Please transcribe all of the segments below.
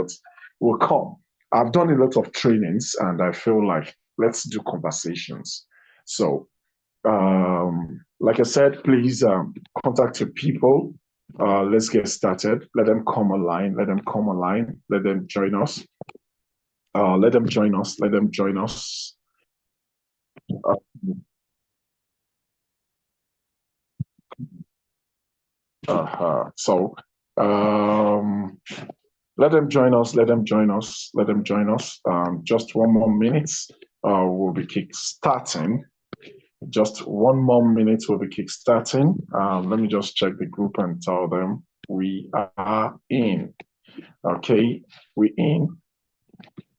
but we'll come. I've done a lot of trainings and I feel like let's do conversations. So, like I said, please contact your people. Let's get started. Let them come online. Let them come online. Let them join us. Let them join us. Let them join us. Uh, so, um, let them join us. Let them join us. Let them join us. Just 1 more minute. We'll be kick starting. Just 1 more minute. We'll be kick starting. Let me just check the group and tell them we are in. Okay, we in.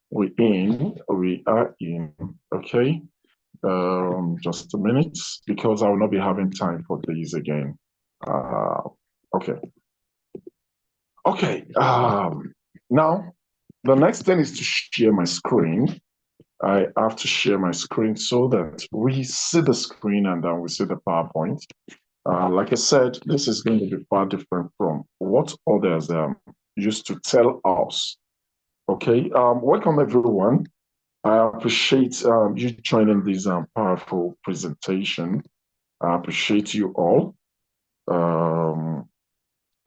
We in. We are in. Okay. Just a minute because I will not be having time for these again. Uh, okay. Okay. Now the next thing is to share my screen. I have to share my screen so that we see the screen and then we see the PowerPoint. Like I said, this is going to be far different from what others used to tell us. Okay. Welcome everyone. I appreciate you joining this powerful presentation. I appreciate you all.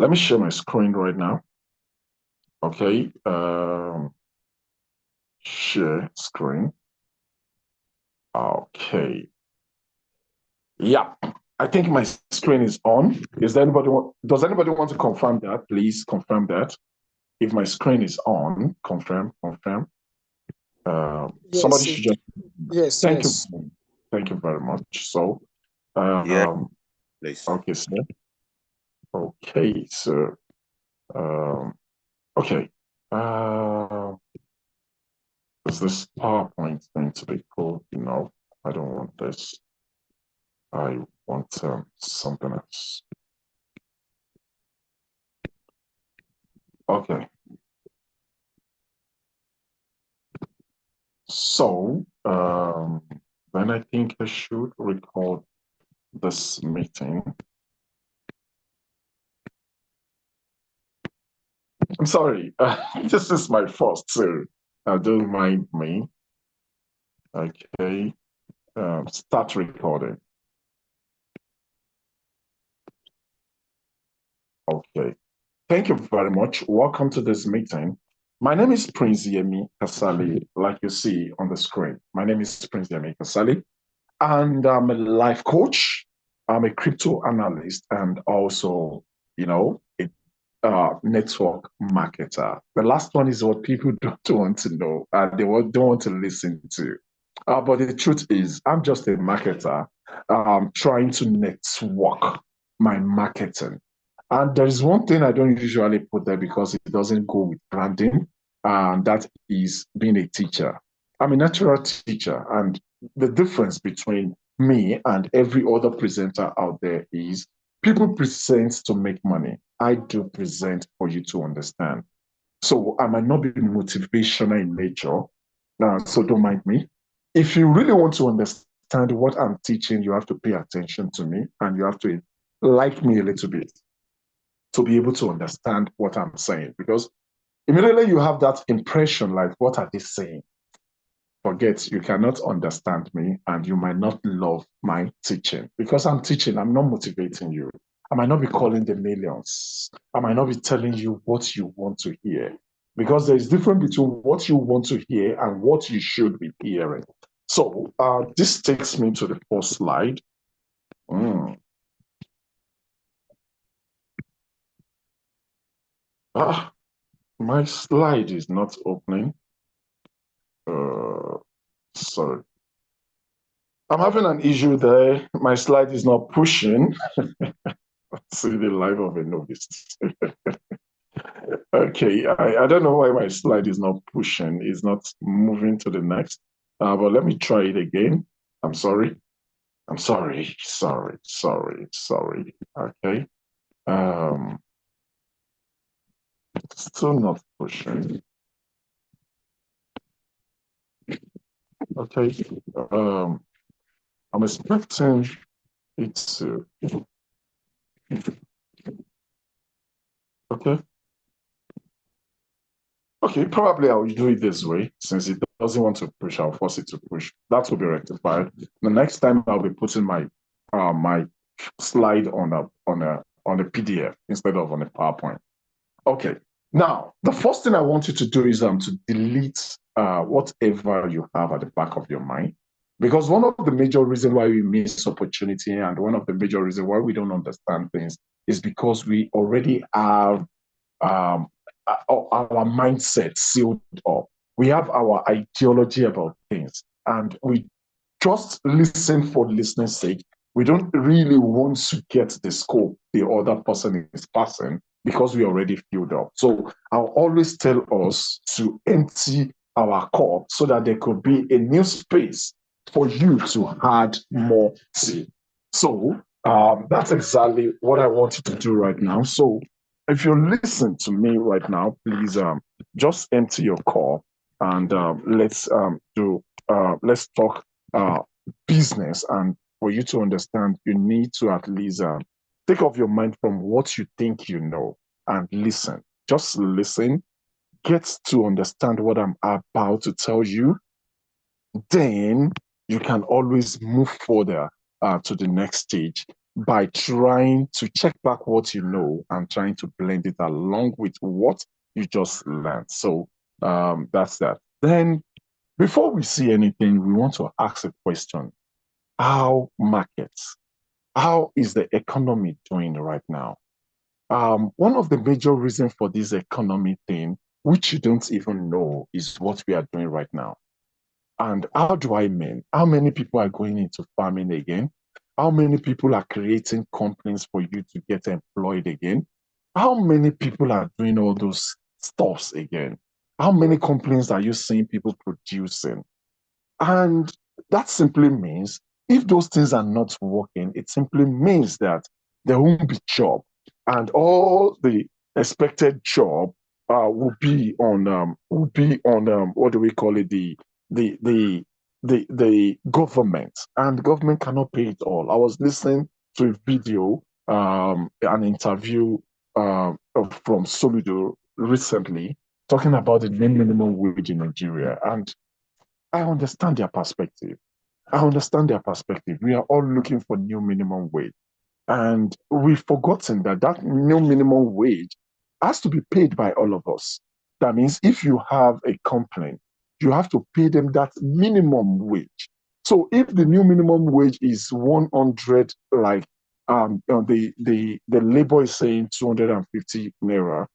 Let me share my screen right now. Okay. Share screen. Okay. Yeah. I think my screen is on. Does anybody want to confirm that? Please confirm that. If my screen is on, confirm. Yes, Somebody should just yes. thank you. Thank you very much. So Yeah, please. okay, sir. Okay, so okay. Is this PowerPoint going to be cool? No, I don't want this. I want something else. Okay. So then I think I should record this meeting. I'm sorry, this is my first, so don't mind me. Okay, start recording. Okay, thank you very much. Welcome to this meeting. My name is Prince Yemi Kasali, like you see on the screen. My name is Prince Yemi Kasali, and I'm a life coach. I'm a crypto analyst and also, a network marketer. The last one is what people don't want to know. They don't want to listen to. But the truth is, I'm just a marketer trying to network my marketing. And there is one thing I don't usually put there because it doesn't go with branding, and that is being a teacher. I'm a natural teacher, and the difference between me and every other presenter out there is people present to make money. I do present for you to understand. So I might not be motivational in nature, so don't mind me. If you really want to understand what I'm teaching, you have to pay attention to me and you have to like me a little bit to be able to understand what I'm saying. Because immediately you have that impression like, what are they saying? Forget, you cannot understand me and you might not love my teaching. Because I'm teaching, I'm not motivating you. I might not be calling the millions. I might not be telling you what you want to hear. Because there is difference between what you want to hear and what you should be hearing. So this takes me to the first slide. My slide is not opening. Sorry. I'm having an issue there. My slide is not pushing. See the life of a novice. Okay, I don't know why my slide is not pushing. It's not moving to the next. But let me try it again. I'm sorry. I'm sorry. Sorry. Okay. Still not pushing. Okay. I'm expecting it to. Okay. Okay, probably I'll do it this way. Since it doesn't want to push, I'll force it to push. That will be rectified. The next time I'll be putting my slide on a PDF instead of on a PowerPoint. Okay. Now, the first thing I want you to do is to delete whatever you have at the back of your mind. Because one of the major reasons why we miss opportunity and one of the major reasons why we don't understand things is because we already have um, our mindset sealed up. We have our ideology about things, and we just listen for listening's sake. We don't really want to get the scope the other person is passing because we already filled up. So I'll always tell us to empty our cup so that there could be a new space for you to add more tea. So that's exactly what I want you to do right now. So if you listen to me right now, please just empty your cup and let's talk business. And for you to understand, you need to at least take off your mind from what you think you know and listen. Just listen, get to understand what I'm about to tell you. Then you can always move further to the next stage by trying to check back what you know and trying to blend it along with what you just learned. So that's that. Then before we see anything, we want to ask a question. How markets, how is the economy doing right now? One of the major reasons for this economy thing, which you don't even know, is what we are doing right now. And how do I mean? How many people are going into farming again? How many people are creating companies for you to get employed again? How many people are doing all those stuffs again? How many companies are you seeing people producing? And that simply means if those things are not working, it simply means that there won't be job, and all the expected job will be on what do we call it, the the the government, and the government cannot pay it all. I was listening to a video, an interview from Soludo recently talking about the minimum wage in Nigeria, and I understand their perspective. I understand their perspective. We are all looking for new minimum wage. And we've forgotten that that new minimum wage has to be paid by all of us. That means if you have a complaint, you have to pay them that minimum wage. So if the new minimum wage is 100, like the labor is saying 250 naira,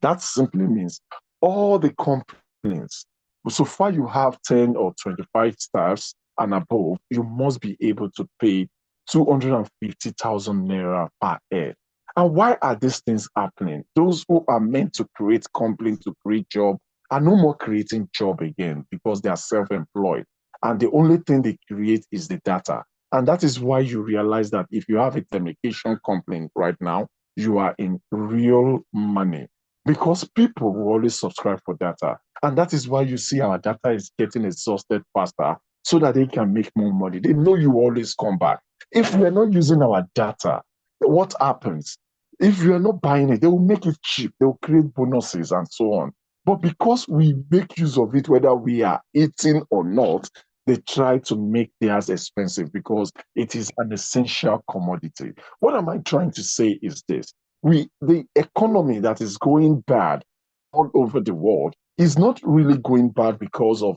that simply means all the companies, so far you have 10 or 25 staffs and above, you must be able to pay 250,000 naira per head. And why are these things happening? Those who are meant to create companies, to create job, are no more creating job again because they are self-employed. And the only thing they create is the data. And that is why you realize that if you have a telecommunication company right now, you are in real money because people will always subscribe for data. And that is why you see our data is getting exhausted faster so that they can make more money. They know you always come back. If we're not using our data, what happens? If you're not buying it, they will make it cheap. They will create bonuses and so on. But because we make use of it, whether we are eating or not, they try to make theirs expensive because it is an essential commodity. What am I trying to say is this? The economy that is going bad all over the world is not really going bad because of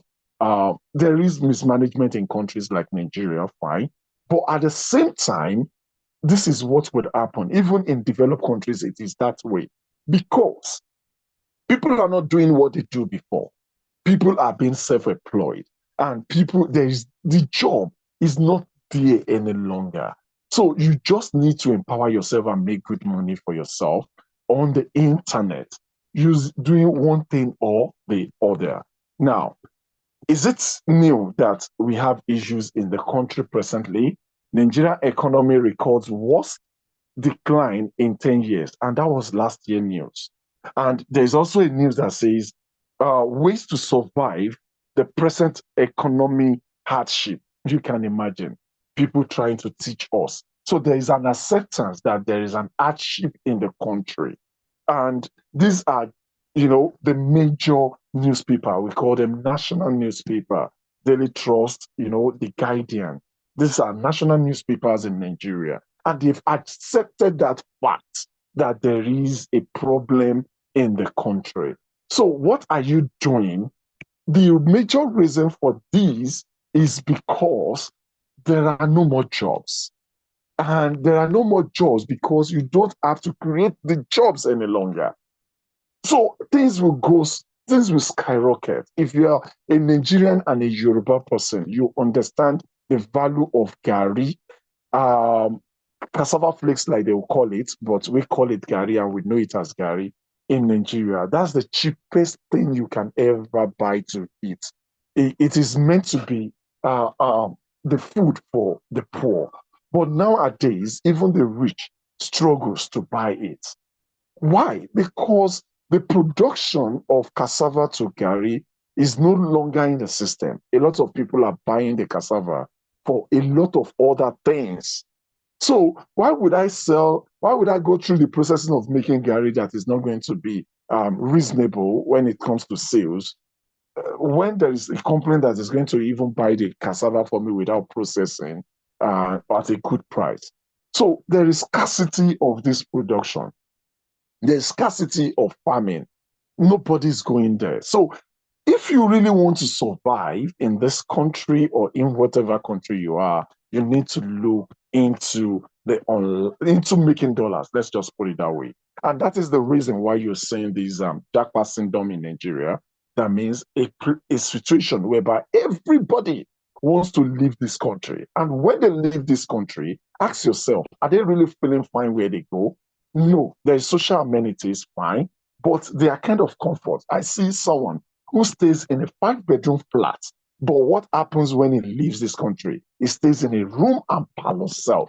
there is mismanagement in countries like Nigeria, fine. But at the same time, this is what would happen. Even in developed countries, it is that way. Because people are not doing what they do before. People are being self-employed. And the job is not there any longer. So you just need to empower yourself and make good money for yourself on the internet, doing one thing or the other. Now, is it new that we have issues in the country presently? Nigeria economy records worst decline in 10 years, and that was last year news. And there's also a news that says ways to survive the present economy hardship. You can imagine people trying to teach us. So there is an acceptance that there is an hardship in the country. And these are the major newspaper, we call them national newspaper, Daily Trust, The Guardian. These are national newspapers in Nigeria. And they've accepted that fact that there is a problem in the country. So what are you doing? The major reason for this is because there are no more jobs. And there are no more jobs because you don't have to create the jobs any longer. So things will skyrocket. If you are a Nigerian and a Yoruba person, you understand the value of Gari, cassava flakes, like they will call it, but we call it Gari and we know it as Gari in Nigeria. That's the cheapest thing you can ever buy to eat. It is meant to be the food for the poor. But nowadays, even the rich struggles to buy it. Why? Because the production of cassava to Gari is no longer in the system. A lot of people are buying the cassava for a lot of other things. So why would I go through the processing of making Gari that is not going to be reasonable when it comes to sales, when there is a company that is going to even buy the cassava for me without processing at a good price? So there is scarcity of this production. There's scarcity of farming. Nobody's going there. So if you really want to survive in this country or in whatever country you are, you need to look into into making dollars. Let's just put it that way. And that is the reason why you're seeing this jackpot syndrome in Nigeria. That means a situation whereby everybody wants to leave this country. And when they leave this country, ask yourself, are they really feeling fine where they go? No, there's social amenities, fine, but they are kind of comfort. I see someone who stays in a 5-bedroom flat, but what happens when he leaves this country? He stays in a room and parlor cell,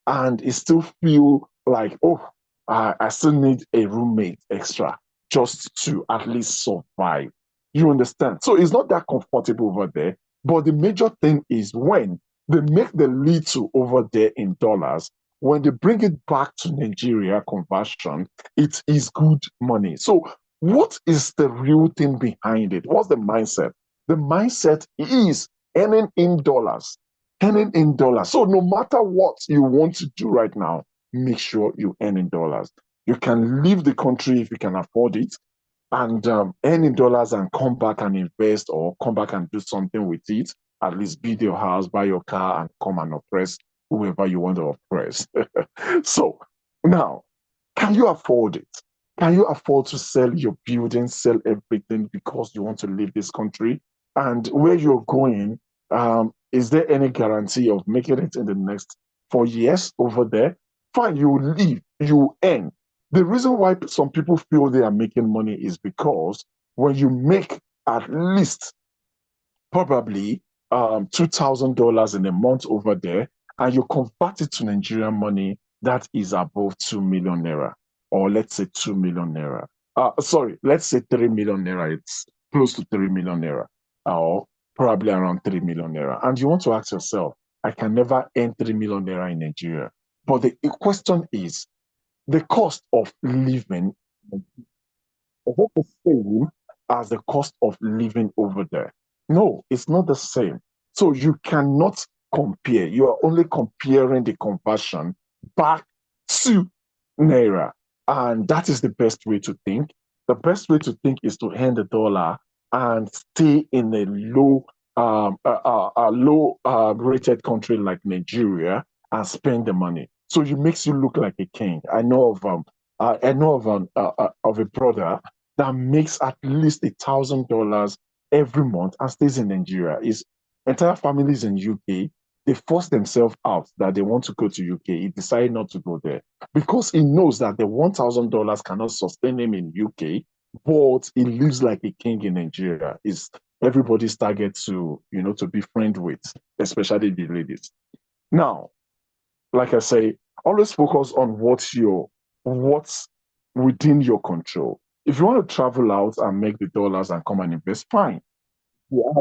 and he still feel like, oh, I still need a roommate extra just to at least survive. You understand? So it's not that comfortable over there. But the major thing is when they make the little over there in dollars, when they bring it back to Nigeria conversion, it is good money. So what is the real thing behind it? What's the mindset? The mindset is earning in dollars, earning in dollars. So no matter what you want to do right now, make sure you earn in dollars. You can leave the country if you can afford it and earn in dollars and come back and invest or come back and do something with it. At least build your house, buy your car, and come and oppress whoever you want to oppress. So now, can you afford it? Can you afford to sell your building, sell everything because you want to leave this country? And where you're going, is there any guarantee of making it in the next 4 years over there? Fine, you leave, you earn. The reason why some people feel they are making money is because when you make at least probably $2,000 in a month over there, and you convert it to Nigerian money, that is above 2 million naira, or let's say 2 million naira. Sorry, let's say 3 million naira. It's close to 3 million naira, or probably around 3 million naira. And you want to ask yourself, I can never earn 3 million naira in Nigeria. But the question is, the cost of living is not the same as the cost of living over there. No, it's not the same. So you cannot compare. You are only comparing the conversion back to Naira. And that is the best way to think. The best way to think is to earn the dollar and stay in a low rated country like Nigeria and spend the money. So it makes you look like a king. I know of a brother that makes at least $1,000 every month and stays in Nigeria. His entire family is in UK. They force themselves out that they want to go to UK. He decided not to go there because he knows that the $1,000 cannot sustain him in UK, but he lives like a king in Nigeria. Is everybody's target to be friend with, especially the ladies. Now, like I say, always focus on what's within your control. If you want to travel out and make the dollars and come and invest, fine. Yeah.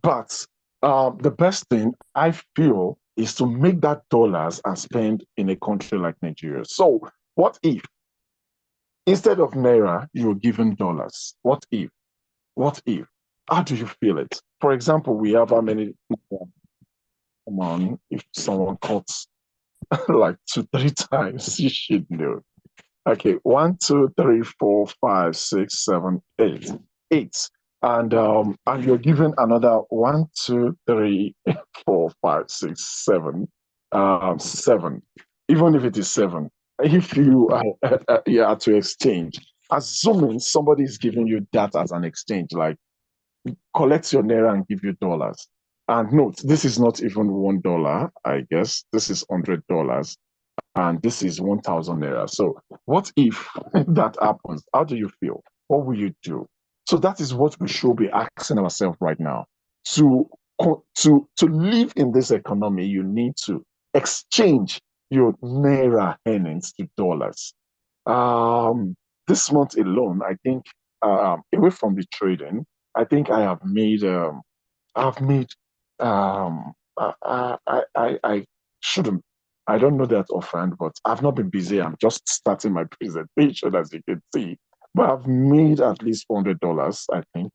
But the best thing I feel is to make that dollars and spend in a country like Nigeria. So what if instead of naira you're given dollars? What if? What if? How do you feel it? For example, we have how many people? Come on, if someone cuts like 2, 3 times, you should know. Okay, 1, 2, 3, 4, 5, 6, 7, 8, 8, and you're given another 1, 2, 3, 4, 5, 6, 7, 7. Even if it is 7, if you are to exchange, assuming somebody is giving you that as an exchange, like collect your naira and give you dollars. And note, this is not even $1, I guess. This is $100 and this is 1,000 naira. So what if that happens? How do you feel? What will you do? So that is what we should be asking ourselves right now. To live in this economy, you need to exchange your naira earnings to dollars. This month alone, I think, away from the trading, I think I've made, I shouldn't, I don't know that offhand, but I've not been busy. I'm just starting my presentation, as you can see. But I've made at least $400, I think.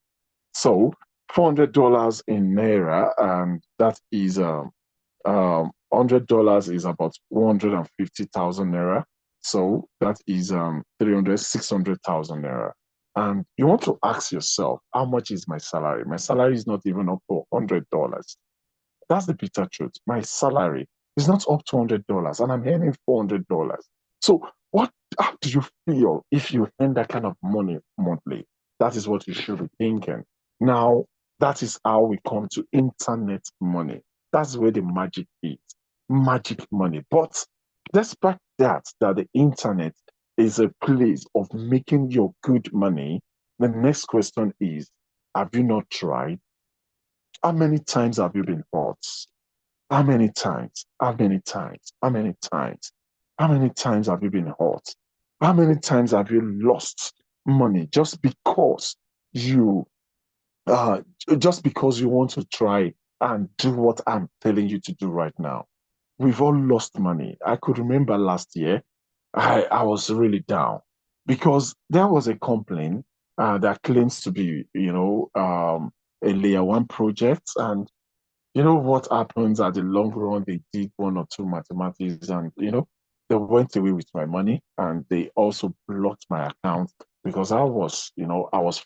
So $400 in Naira, and that is $100 is about 150,000 Naira. So that is 300, 600,000 Naira. And you want to ask yourself, how much is my salary? My salary is not even up to $100. That's the bitter truth. My salary is not up to $100 and I'm earning $400. So how do you feel if you earn that kind of money monthly? That is what you should be thinking. Now, that is how we come to internet money. That's where the magic is. Magic money. But despite that the internet is a place of making your good money, the next question is, have you not tried? How many times have you been caught? How many times? How many times? How many times? How many times have you been hurt? How many times have you lost money you uh just because you want to try and do what I'm telling you to do right now? We've all lost money. I could remember last year, I was really down because there was a complaint that claims to be, a layer one project. And you know what happens at the long run? They did one or two mathematics and, they went away with my money and they also blocked my account because I was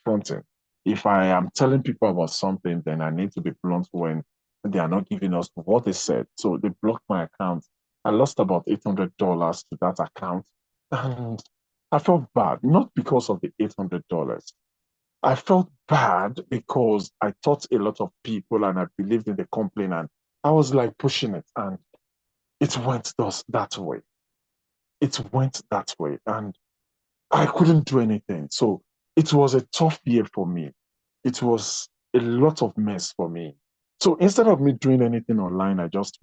fronting. If I am telling people about something, then I need to be blunt when they are not giving us what they said. So they blocked my account. I lost about $800 to that account. And I felt bad, not because of the $800. I felt bad because I taught a lot of people and I believed in the complaint and I was like pushing it and it went that way. It went that way and I couldn't do anything. So it was a tough year for me. It was a lot of mess for me. So instead of me doing anything online, I just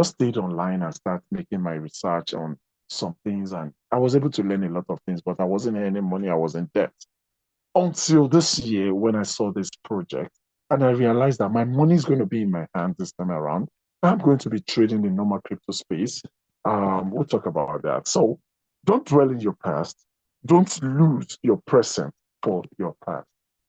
stayed online and started making my research on some things and I was able to learn a lot of things, but I wasn't earning money, I was in debt until this year when I saw this project and I realized that my money is going to be in my hands this time around. I'm going to be trading in normal crypto space. We'll talk about that. So don't dwell in your past. Don't lose your present for your past.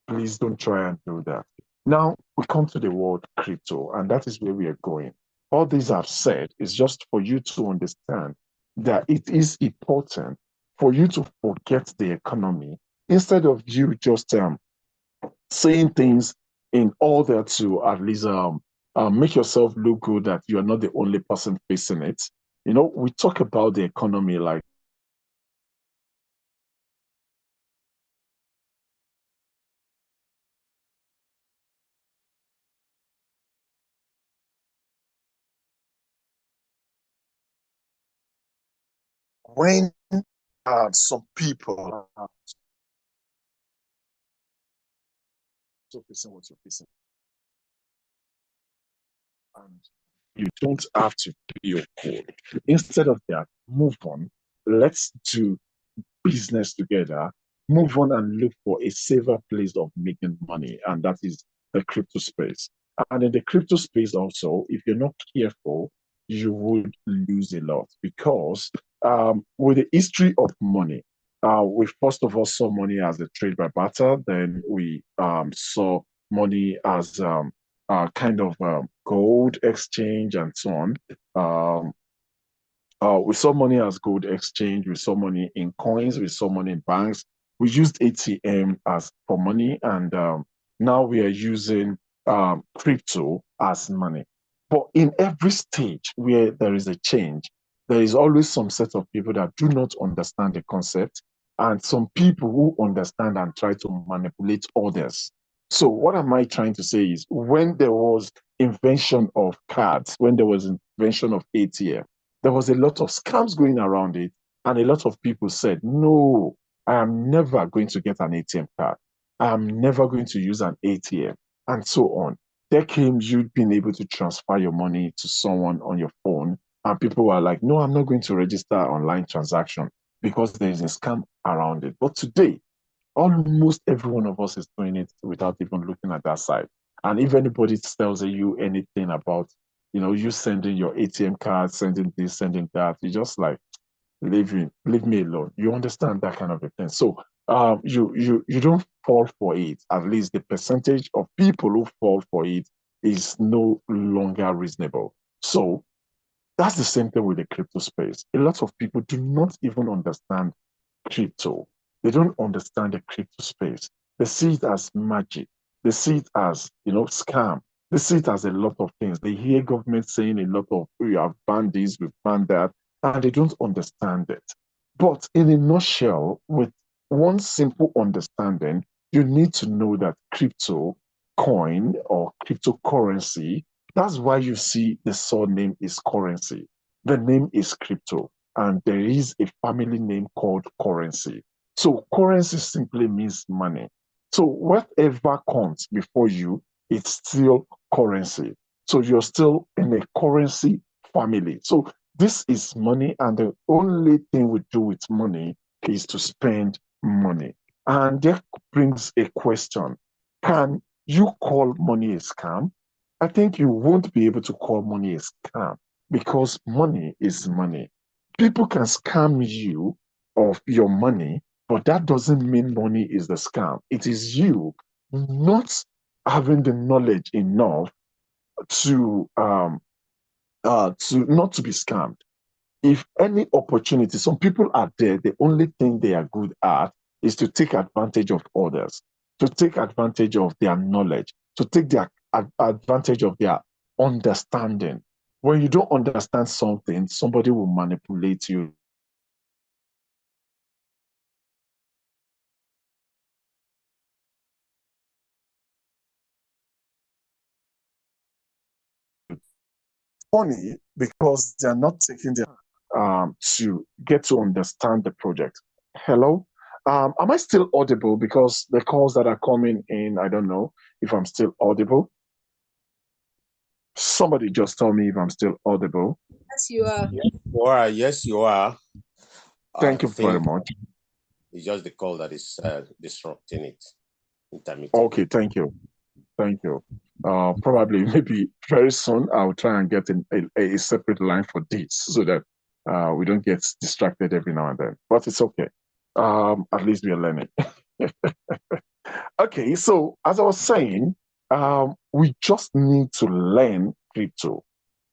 Please don't try and do that. Now we come to the word crypto, and that is where we are going. All these I've said is just for you to understand that it is important for you to forget the economy instead of you just saying things in order to at least make yourself look good that you are not the only person facing it. We talk about the economy like when some people are so facing what you're facing, and you don't have to be okay. Instead of that, move on. Let's do business together, move on and look for a safer place of making money, and that is the crypto space. And in the crypto space also, if you're not careful, you would lose a lot because with the history of money, we first of all saw money as a trade by barter. Then we saw money as kind of gold exchange and so on. Um, we saw money as gold exchange. We saw money in coins. We saw money in banks. We used ATM as for money, and now we are using crypto as money. But in every stage where there is a change, there is always some set of people that do not understand the concept, and some people who understand and try to manipulate others. So what am I trying to say is when there was invention of cards, when there was invention of ATM, there was a lot of scams going around it, and a lot of people said, no, I am never going to get an ATM card. I am never going to use an ATM, and so on. There came you being able to transfer your money to someone on your phone, and people were like, no, I'm not going to register online transaction because there is a scam around it. But today, almost every one of us is doing it without even looking at that side. And if anybody tells you anything about, you sending your ATM card, sending this, sending that, you just like leave me alone. You understand that kind of a thing. So you don't fall for it. At least the percentage of people who fall for it is no longer reasonable. So that's the same thing with the crypto space. A lot of people do not even understand crypto. They don't understand the crypto space. They see it as magic. They see it as, scam. They see it as a lot of things. They hear government saying a lot of, we have banned this, we've banned that, and they don't understand it. But in a nutshell, with one simple understanding, you need to know that crypto coin or cryptocurrency, that's why you see the surname is currency. The name is crypto, and there is a family name called currency. So currency simply means money. So whatever comes before you, it's still currency. So you're still in a currency family. So this is money, and the only thing we do with money is to spend money. And that brings a question. Can you call money a scam? I think you won't be able to call money a scam because money is money. People can scam you of your money, but that doesn't mean money is the scam. It is you not having the knowledge enough to not to be scammed. If any opportunity, some people are there, the only thing they are good at is to take advantage of others, to take advantage of their knowledge, to take their advantage of their understanding. When you don't understand something, somebody will manipulate you. Funny because they're not taking their to get to understand the project. Hello? Am I still audible? Because the calls that are coming in, I don't know if I'm still audible. Somebody just tell me if I'm still audible. Yes, you are. Yes, you are. Yes, you are. Thank you very much. It's just the call that is disrupting it. Okay, thank you. Thank you. Probably maybe very soon I'll try and get a separate line for this so that we don't get distracted every now and then. But it's okay. At least we are learning. Okay, so as I was saying, we just need to learn crypto.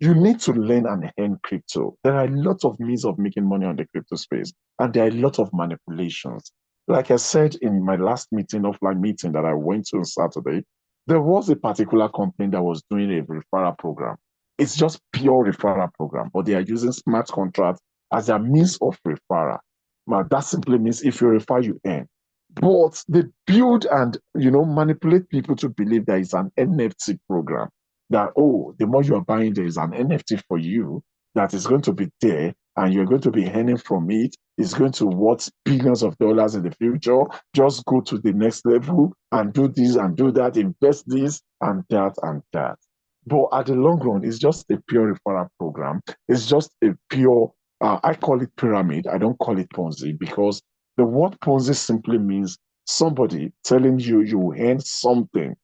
You need to learn and earn crypto. There are a lot of means of making money on the crypto space, and there are a lot of manipulations. Like I said in my last meeting, offline meeting that I went to on Saturday, there was a particular company that was doing a referral program. It's just pure referral program, but they are using smart contracts as their means of referral. Now, that simply means if you refer, you earn. But they build and manipulate people to believe there is an NFT program. That the more you are buying, there is an NFT for you that is going to be there, and you're going to be earning from it. It's going to worth billions of dollars in the future. Just go to the next level and do this and do that, invest this and that and that. But at the long run, it's just a pure referral program. It's just a pure, I call it pyramid. I don't call it Ponzi because the word Ponzi simply means somebody telling you you earn something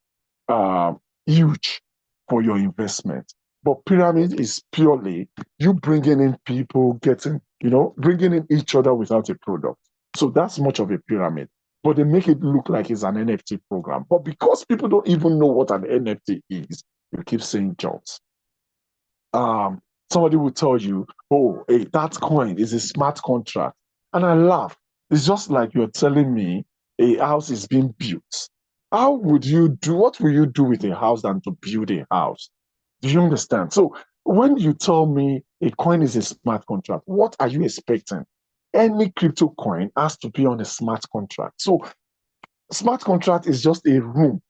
huge. for your investment. But pyramid is purely you bringing in people, bringing in each other without a product. So that's much of a pyramid. But they make it look like it's an NFT program. But because people don't even know what an NFT is, you keep saying jobs. Somebody will tell you, oh, hey, that coin is a smart contract. And I laugh. It's just like you're telling me a house is being built. What will you do with a house than to build a house? Do you understand? So when you tell me a coin is a smart contract, what are you expecting? Any crypto coin has to be on a smart contract. So smart contract is just a room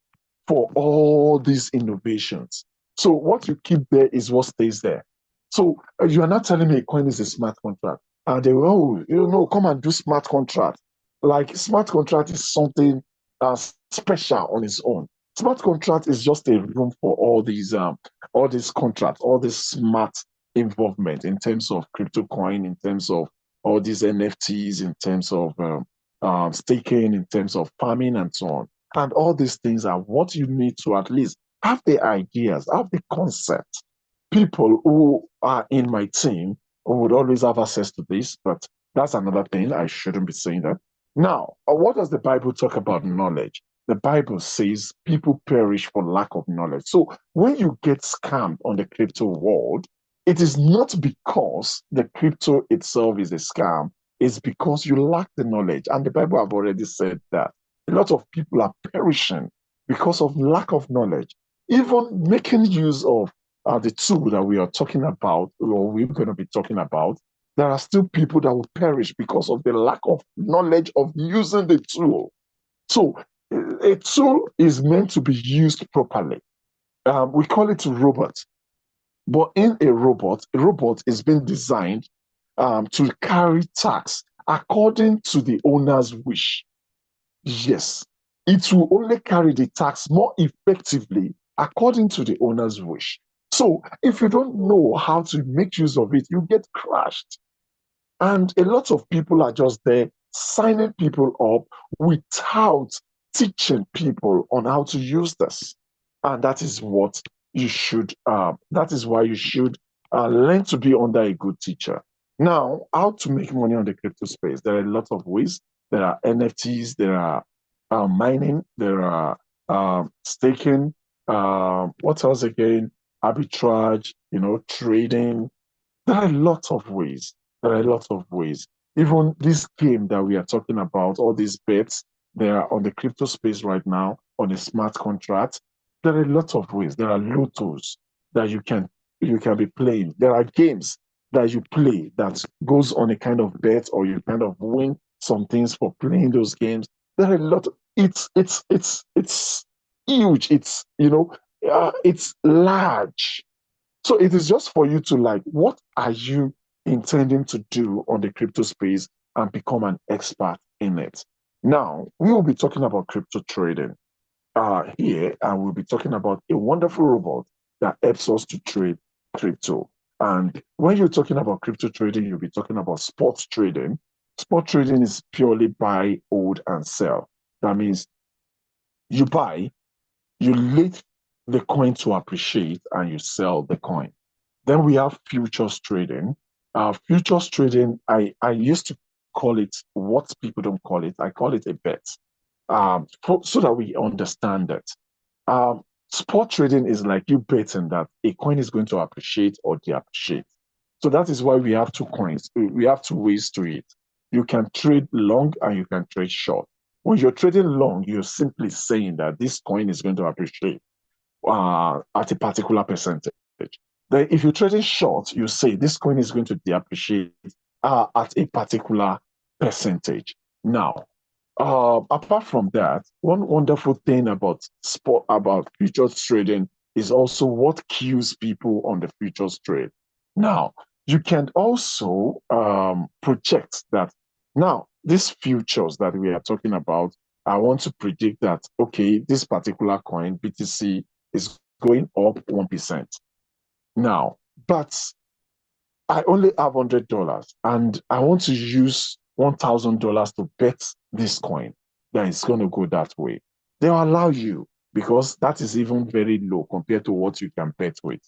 for all these innovations. So what you keep there is what stays there. So you are not telling me a coin is a smart contract. And they will, come and do smart contract. Like smart contract is something special on its own. Smart contract is just a room for all these contracts, all this smart involvement in terms of crypto coin, in terms of all these NFTs, in terms of staking, in terms of farming, and so on. And all these things are what you need to at least have the ideas, have the concept. People who are in my team would always have access to this, but that's another thing. I shouldn't be saying that. Now, what does the Bible talk about knowledge? The Bible says people perish for lack of knowledge. So when you get scammed on the crypto world, it is not because the crypto itself is a scam, it's because you lack the knowledge. And the Bible have already said that a lot of people are perishing because of lack of knowledge. Even making use of the tool that we are talking about, or we're going to be talking about, there are still people that will perish because of the lack of knowledge of using the tool. So a tool is meant to be used properly. We call it a robot. But in a robot is being designed to carry tasks according to the owner's wish. Yes, it will only carry the tax more effectively according to the owner's wish. So if you don't know how to make use of it, you get crushed. And a lot of people are just there signing people up without teaching people on how to use this. And that is what you should, that is why you should learn to be under a good teacher. Now, how to make money on the crypto space? There are a lot of ways. There are NFTs, there are mining, there are staking, what else again? Arbitrage, trading. There are a lot of ways. There are a lot of ways. Even this game that we are talking about, all these bets, they are on the crypto space right now, on a smart contract. There are a lot of ways. There are lotos that you can be playing. There are games that you play that goes on a kind of bet, or you kind of win some things for playing those games. There are a lot. It's huge. It's large. So it is just for you to what are you intending to do on the crypto space and become an expert in it? Now, we will be talking about crypto trading here, and we'll be talking about a wonderful robot that helps us to trade crypto. And when you're talking about crypto trading, you'll be talking about sports trading. Spot trading is purely buy, hold, and sell. That means you buy, you let the coin to appreciate, and you sell the coin. Then we have futures trading. Futures trading, I used to call it what people don't call it. I call it a bet, so that we understand that. Spot trading is like you betting that a coin is going to appreciate or depreciate. So that is why we have two coins. We have two ways to it. You can trade long and you can trade short. When you're trading long, you're simply saying that this coin is going to appreciate at a particular percentage. Then if you're trading short, you say this coin is going to depreciate at a particular percentage. Now, apart from that, one wonderful thing about futures trading is also what kills people on the futures trade. Now, you can also project that. Now, these futures that we are talking about, I want to predict that, okay, this particular coin, BTC, is going up 1%. Now, but I only have $100 and I want to use $1,000 to bet this coin that it's going to go that way. They'll allow you. because that is even very low compared to what you can bet with.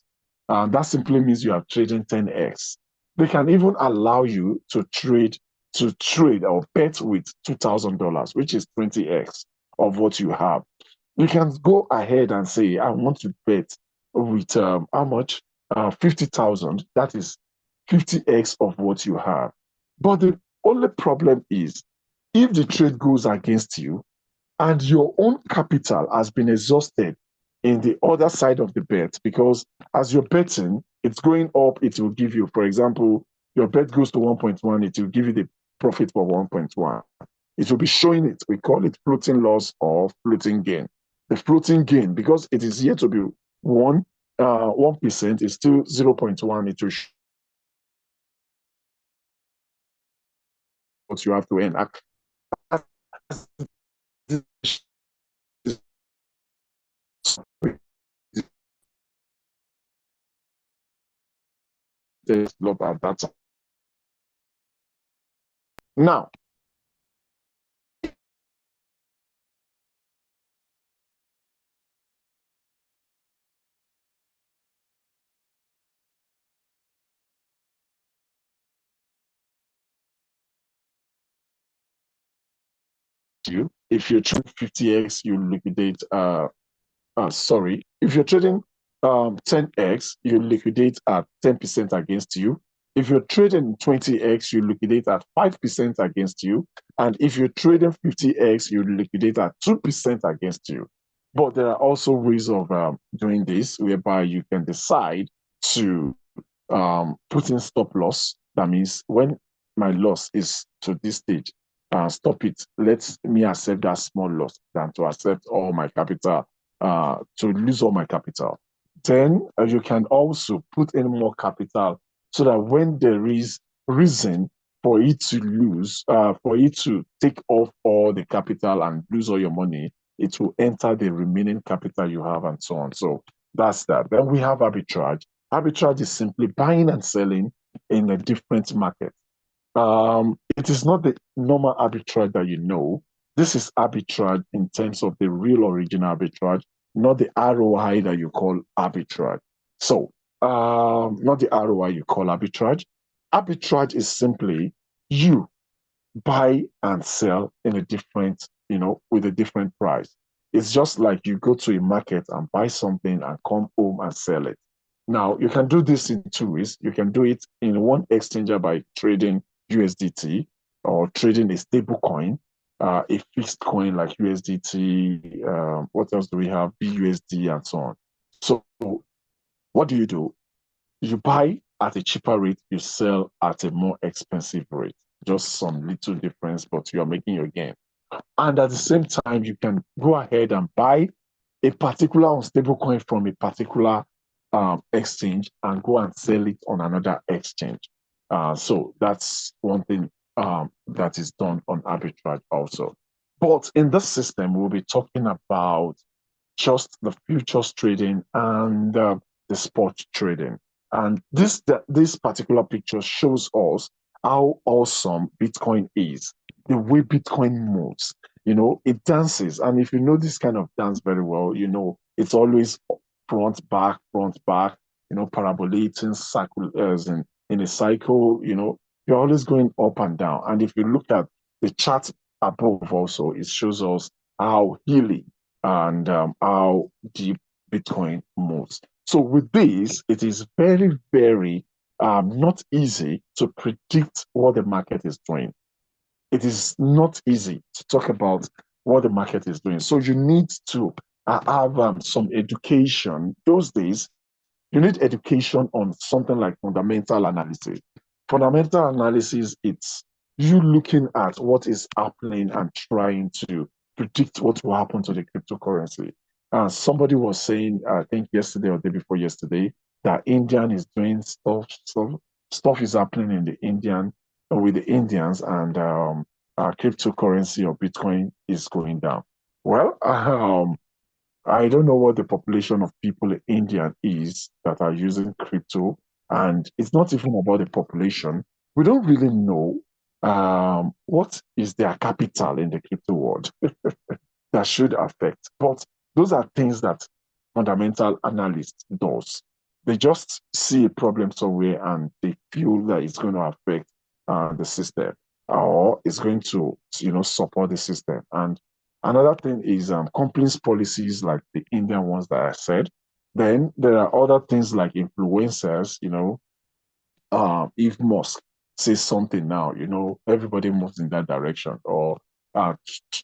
That simply means you are trading 10x. They can even allow you to trade or bet with $2,000, which is 20x of what you have. You can go ahead and say, I want to bet with how much? 50,000. That is 50x of what you have. But the only problem is if the trade goes against you and your own capital has been exhausted in the other side of the bet, because as you're betting, it's going up, it will give you, for example, your bet goes to 1.1, it will give you the profit for 1.1. It will be showing it. We call it floating loss or floating gain. The floating gain, because it is here to be 1%, is still 0.1. It will show what you have to earn. There's a lot of that. Now, if you're trading 50x, you liquidate if you're trading 10x, you liquidate at 10% against you. If you're trading 20x, you liquidate at 5% against you. And if you're trading 50x, you liquidate at 2% against you. But there are also ways of doing this whereby you can decide to put in stop loss. That means when my loss is to this stage, stop it. Let me accept that small loss than to accept all my capital, to lose all my capital. Then you can also put in more capital so that when there is reason for it to lose, for it to take off all the capital and lose all your money, it will enter the remaining capital you have and so on. So that's that. Then we have arbitrage. Arbitrage is simply buying and selling in a different market. It is not the normal arbitrage that you know. This is arbitrage in terms of the real original arbitrage, not the ROI that you call arbitrage. So, not the ROI you call arbitrage. Arbitrage is simply you buy and sell in a different, with a different price. It's just like you go to a market and buy something and come home and sell it. Now, you can do this in two ways. You can do it in one exchanger by trading USDT or trading a stable coin, a fixed coin like USDT. What else do we have? BUSD and so on. So, what do? You buy at a cheaper rate, you sell at a more expensive rate. Just some little difference, but you are making your gain. And at the same time, you can go ahead and buy a particular unstable coin from a particular exchange and go and sell it on another exchange. So that's one thing that is done on arbitrage also. But in this system, we'll be talking about just the futures trading and the spot trading. And this particular picture shows us how awesome Bitcoin is, the way Bitcoin moves. It dances. And if you know this kind of dance very well, it's always front, back, parabolating circles in a cycle, you're always going up and down. And if you look at the chart above also, it shows us how hilly and how deep Bitcoin moves. So with this, it is very, very not easy to predict what the market is doing. It is not easy to talk about what the market is doing. So you need to have some education. Those days, you need education on something like fundamental analysis. Fundamental analysis, it's you looking at what is happening and trying to predict what will happen to the cryptocurrency. Somebody was saying, I think yesterday or the day before yesterday, that Indian is doing stuff is happening in the Indian with the Indians, and cryptocurrency or Bitcoin is going down. Well, I don't know what the population of people in India is that are using crypto, and it's not even about the population. We don't really know what is their capital in the crypto world that should affect. But Those are things that fundamental analyst does. They just see a problem somewhere and they feel that it's going to affect the system or it's going to, support the system. And another thing is companies' policies like the Indian ones that I said. Then there are other things like influencers, if Musk says something now, everybody moves in that direction, or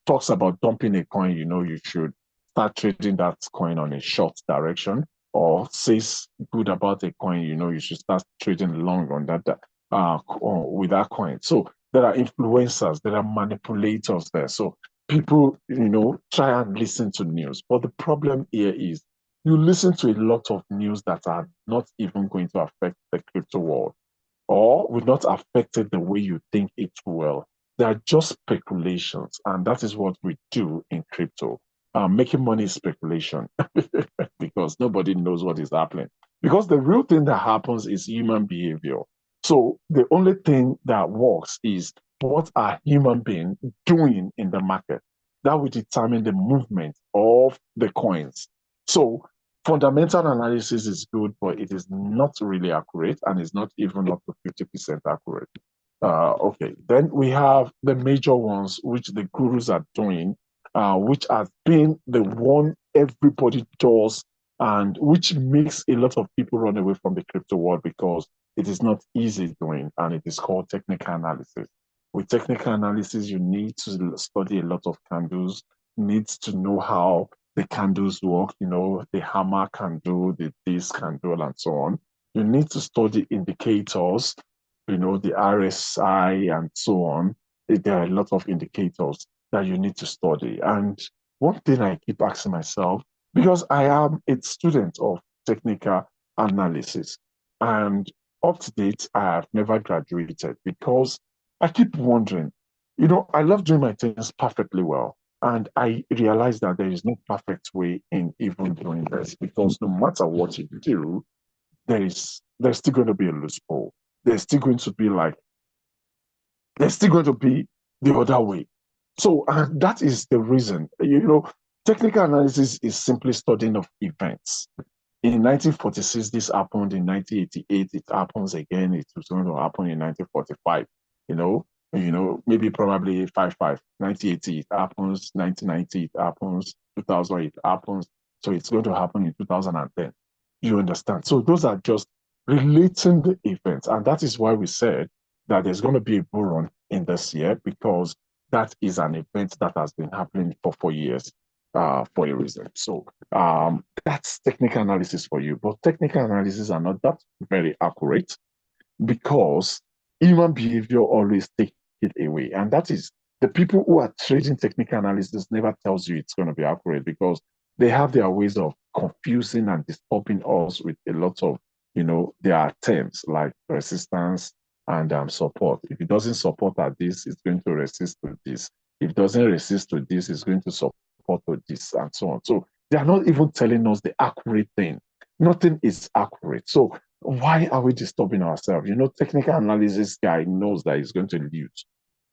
talks about dumping a coin, you should start trading that coin on a short direction, or says good about a coin, you should start trading long on that with that coin. So there are influencers, there are manipulators there. So people, try and listen to news. But the problem here is you listen to a lot of news that are not even going to affect the crypto world or will not affect it the way you think it will. They are just speculations, and that is what we do in crypto. Making money is speculation because nobody knows what is happening. Because the real thing that happens is human behavior. So the only thing that works is what are human beings doing in the market. That will determine the movement of the coins. So fundamental analysis is good, but it is not really accurate and is not even up to 50% accurate. Okay, then we have the major ones, which the gurus are doing, which has been the one everybody does, and which makes a lot of people run away from the crypto world because it is not easy doing, and it is called technical analysis. With technical analysis, you need to study a lot of candles, needs to know how the candles work, the hammer candle, the this candle, and so on. You need to study indicators, the RSI and so on. There are a lot of indicators that you need to study. And one thing I keep asking myself, because I am a student of technical analysis, and up to date, I have never graduated because I keep wondering, I love doing my things perfectly well. And I realize that there is no perfect way in even doing this because no matter what you do, there's still going to be a loophole. There's still going to be there's still going to be the other way. So that is the reason. Technical analysis is simply studying of events. In 1946, this happened. In 1988, it happens again. It was going to happen in 1945. Maybe probably 55. 1980, it happens. 1990, it happens. 2000, it happens. So it's going to happen in 2010. You understand? So those are just relating the events. And that is why we said that there's going to be a bull run in this year because that is an event that has been happening for 4 years for a reason. So that's technical analysis for you. But technical analysis are not that very accurate because human behavior always takes it away. And that is the people who are trading technical analysis never tells you it's going to be accurate because they have their ways of confusing and disturbing us with a lot of, their terms like resistance and support. If it doesn't support at this, it's going to resist to this. If it doesn't resist to this, it's going to support to this and so on. So they are not even telling us the accurate thing. Nothing is accurate. So why are we disturbing ourselves? Technical analysis guy knows that he's going to lose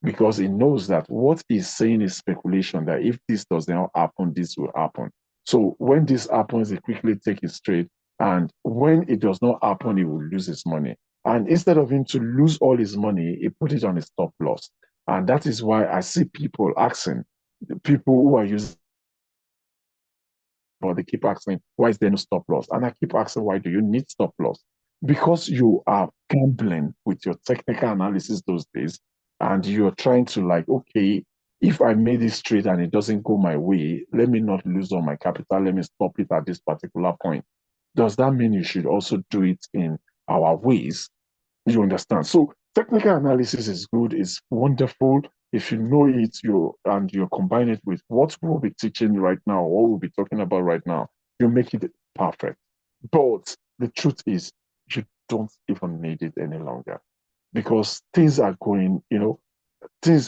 because he knows that what he's saying is speculation, that if this does not happen, this will happen. So when this happens, he quickly take it straight. And when it does not happen, he will lose his money. And instead of him to lose all his money, he put it on a stop loss. And that is why I see people asking, the people who are using, but they keep asking, why is there no stop loss? And I keep asking, why do you need stop loss? Because you are gambling with your technical analysis those days, and you're trying to okay, if I made this trade and it doesn't go my way, let me not lose all my capital. Let me stop it at this particular point. Does that mean you should also do it in our ways? You understand? So technical analysis is good, it's wonderful. If you know it, you combine it with what we'll be teaching right now, what we'll be talking about right now, you make it perfect. But the truth is, you don't even need it any longer because things are going,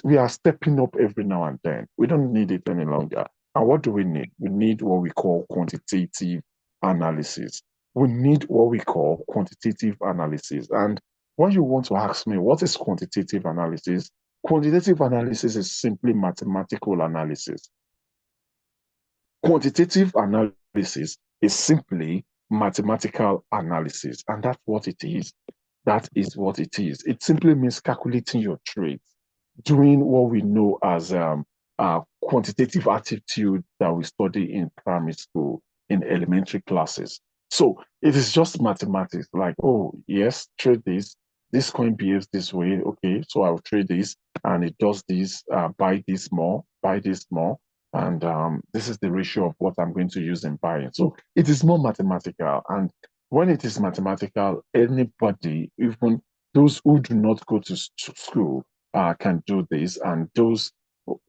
we are stepping up every now and then. We don't need it any longer. And what do we need? We need what we call quantitative analysis. We need what we call quantitative analysis. And when you want to ask me, what is quantitative analysis? Quantitative analysis is simply mathematical analysis. Quantitative analysis is simply mathematical analysis, and that's what it is. That is what it is. It simply means calculating your trades, doing what we know as quantitative aptitude that we study in primary school, in elementary classes. So it is just mathematics, like, oh, yes, trade this coin behaves this way. Okay, so I'll trade this and it does this, buy this more, buy this more. And this is the ratio of what I'm going to use in buying. So it is more mathematical. And when it is mathematical, anybody, even those who do not go to school, can do this. And those,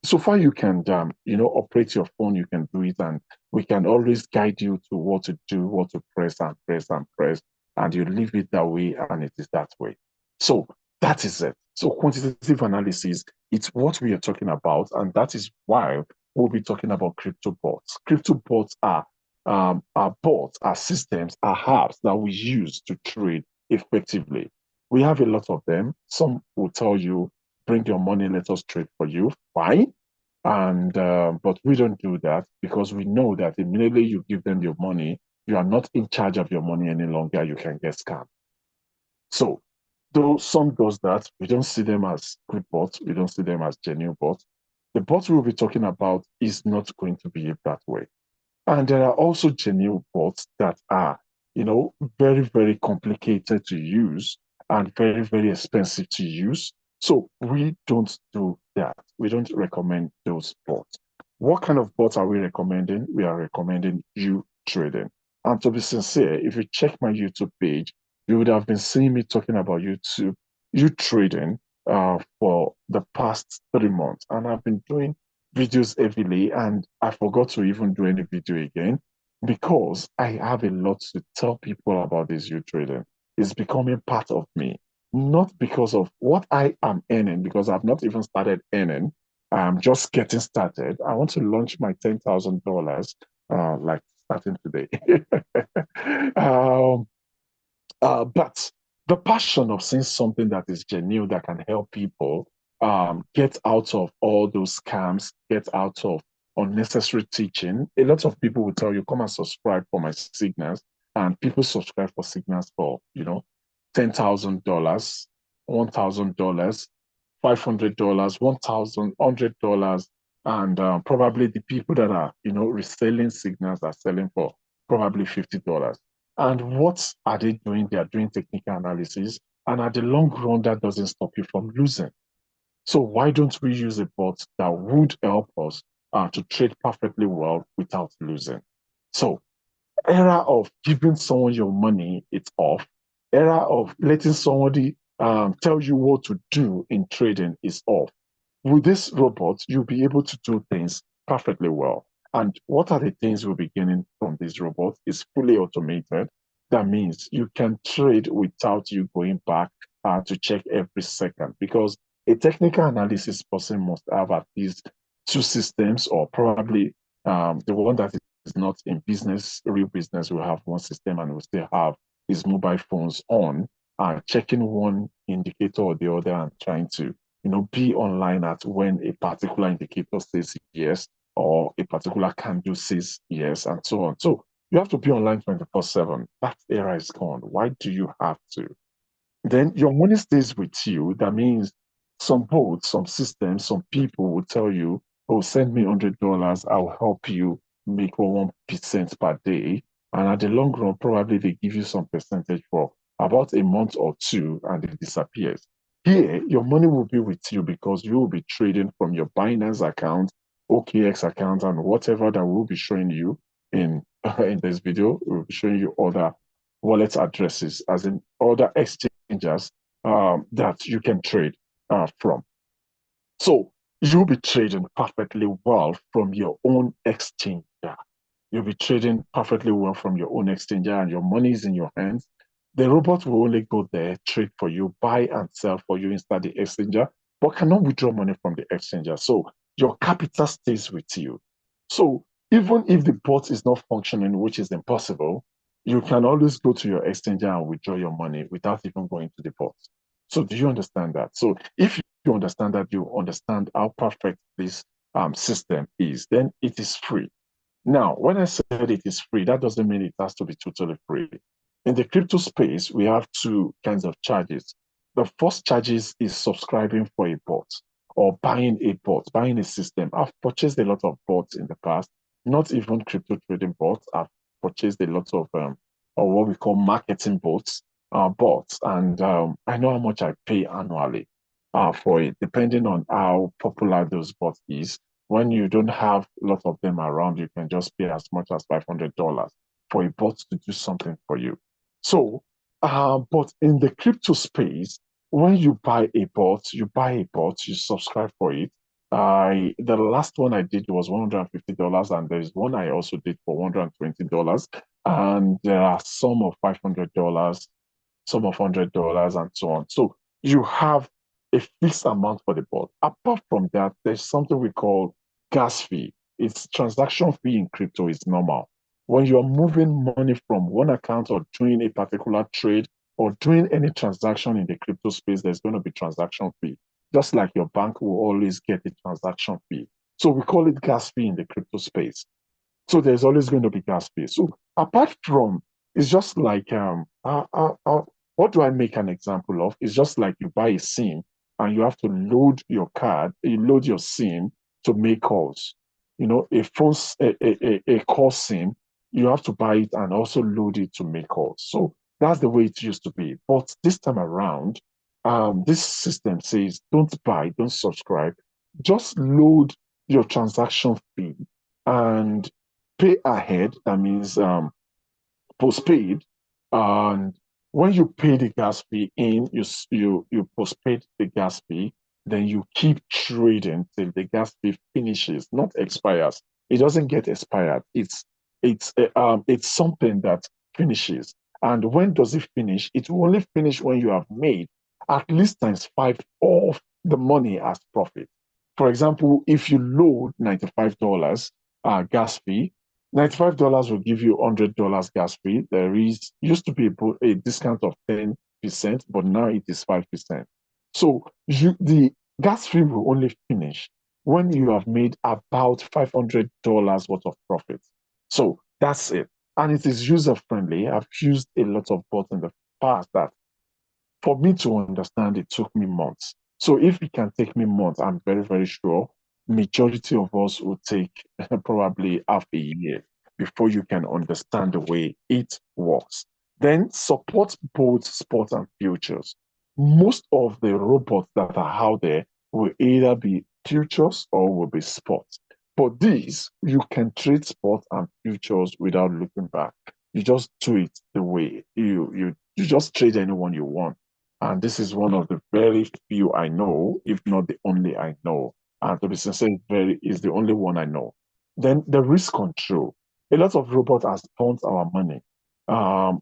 so far you can, operate your phone, you can do it. And we can always guide you to what to do, what to press and press and press. And you leave it that way, and it is that way. So that is it. So quantitative analysis, it's what we are talking about. And that is why we'll be talking about crypto bots. Crypto bots are bots, are systems, are apps that we use to trade effectively. We have a lot of them. Some will tell you, bring your money, let us trade for you. Fine. And but we don't do that because we know that immediately you give them your money, you are not in charge of your money any longer. You can get scammed. So though some does that, we don't see them as good bots. We don't see them as genuine bots. The bot we'll be talking about is not going to behave that way. And there are also genuine bots that are, very, very complicated to use and very, very expensive to use. So we don't do that. We don't recommend those bots. What kind of bots are we recommending? We are recommending you trading. And to be sincere, if you check my YouTube page, you would have been seeing me talking about you trading for the past 3 months. And I've been doing videos heavily, and I forgot to even do any video again because I have a lot to tell people about this you trading. It's becoming part of me, not because of what I am earning, because I've not even started earning. I'm just getting started. I want to launch my $10,000, like starting today. um, but the passion of seeing something that is genuine that can help people get out of all those scams, get out of unnecessary teaching. A lot of people will tell you, come and subscribe for my signals. And people subscribe for signals for, $10,000, $1,000, $500, $1,100. And probably the people that are, reselling signals are selling for probably $50. And what are they doing? They are doing technical analysis. And at the long run, that doesn't stop you from losing. So why don't we use a bot that would help us to trade perfectly well without losing? So era of giving someone your money, it's off. Era of letting somebody tell you what to do in trading is off. With this robot, you'll be able to do things perfectly well. And what are the things we'll be getting from this robot? It's fully automated. That means you can trade without you going back to check every second because a technical analysis person must have at least two systems, or probably the one that is not in business, real business, will have one system and will still have his mobile phones on, checking one indicator or the other and trying to be online at when a particular indicator says yes or a particular candle says yes, and so on. So you have to be online 24/7. That era is gone. Why do you have to? Then your money stays with you. That means some boats, some systems, some people will tell you, oh, send me $100, I'll help you make 1% per day. And at the long run, probably they give you some percentage for about a month or two and it disappears. Here, your money will be with you because you will be trading from your Binance account, OKX account, and whatever that will be showing you in in this video. We'll be showing you other wallet addresses, as in other exchanges that you can trade from. So you'll be trading perfectly well from your own exchanger. You'll be trading perfectly well from your own exchanger, and your money is in your hands. The robot will only go there, trade for you, buy and sell for you inside the exchanger, but cannot withdraw money from the exchanger. So your capital stays with you. So even if the bot is not functioning, which is impossible, you can always go to your exchanger and withdraw your money without even going to the bot. So do you understand that? So if you understand that, you understand how perfect this system is, then it is free. Now, when I said it is free, that doesn't mean it has to be totally free. In the crypto space, we have two kinds of charges. The first charges is subscribing for a bot or buying a bot, buying a system. I've purchased a lot of bots in the past, not even crypto trading bots. I've purchased a lot of what we call marketing bots, and I know how much I pay annually for it, depending on how popular those bots is. When you don't have a lot of them around, you can just pay as much as $500 for a bot to do something for you. So, but in the crypto space, when you buy a bot, you subscribe for it. The last one I did was $150, and there's one I also did for $120, and there are some of $500, some of $100, and so on. So you have a fixed amount for the bot. Apart from that, there's something we call gas fee. It's transaction fee in crypto is normal. When you're moving money from one account or doing a particular trade or doing any transaction in the crypto space, there's going to be transaction fee. Just like your bank will always get a transaction fee. So we call it gas fee in the crypto space. So there's always going to be gas fee. So apart from, it's just like what do I make an example of? It's just like you buy a SIM and you have to load your card, you load your SIM to make calls. You know, a call SIM, you have to buy it and also load it to make calls. So that's the way it used to be. But this time around, this system says don't buy, don't subscribe, just load your transaction fee and pay ahead. That means postpaid. And when you pay the gas fee in, you postpaid the gas fee, then you keep trading till the gas fee finishes, not expires. It doesn't get expired. It's something that finishes. And when does it finish? It will only finish when you have made at least times five of the money as profit. For example, if you load $95 gas fee, $95 will give you $100 gas fee. There is used to be a discount of 10%, but now it is 5%. So the gas fee will only finish when you have made about $500 worth of profit. So that's it. And it is user friendly. I've used a lot of bots in the past that for me to understand, it took me months. So if it can take me months, I'm very, very sure majority of us will take probably half a year before you can understand the way it works. Then support both sports and futures. Most of the robots that are out there will either be futures or will be sports. For these, you can trade sports and futures without looking back. You just do it the way you just trade anyone you want. And this is one of the very few I know, if not the only I know. And to be sincere, is the only one I know. Then the risk control. A lot of robots has burnt our money.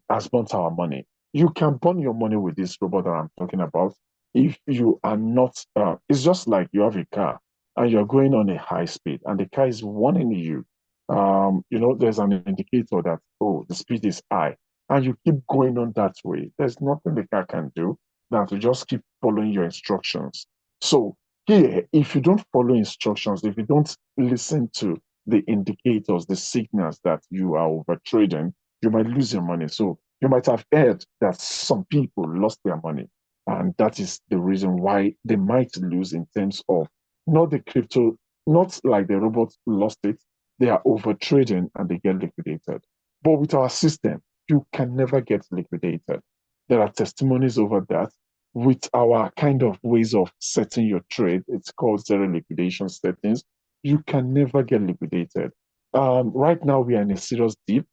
Has burnt our money. You can burn your money with this robot that I'm talking about if you are not. It's just like you have a car and you're going on a high speed, and the car is warning you. There's an indicator that the speed is high, and you keep going on that way. There's nothing the car can do than to just keep following your instructions. So here, if you don't follow instructions, if you don't listen to the indicators, the signals that you are over trading, you might lose your money. So you might have heard that some people lost their money. And that is the reason why they might lose in terms of not the crypto, not like the robots lost it. They are over trading and they get liquidated. But with our system, you can never get liquidated. There are testimonies over that. With our kind of ways of setting your trade, it's called zero liquidation settings. You can never get liquidated. Right now, we are in a serious dip.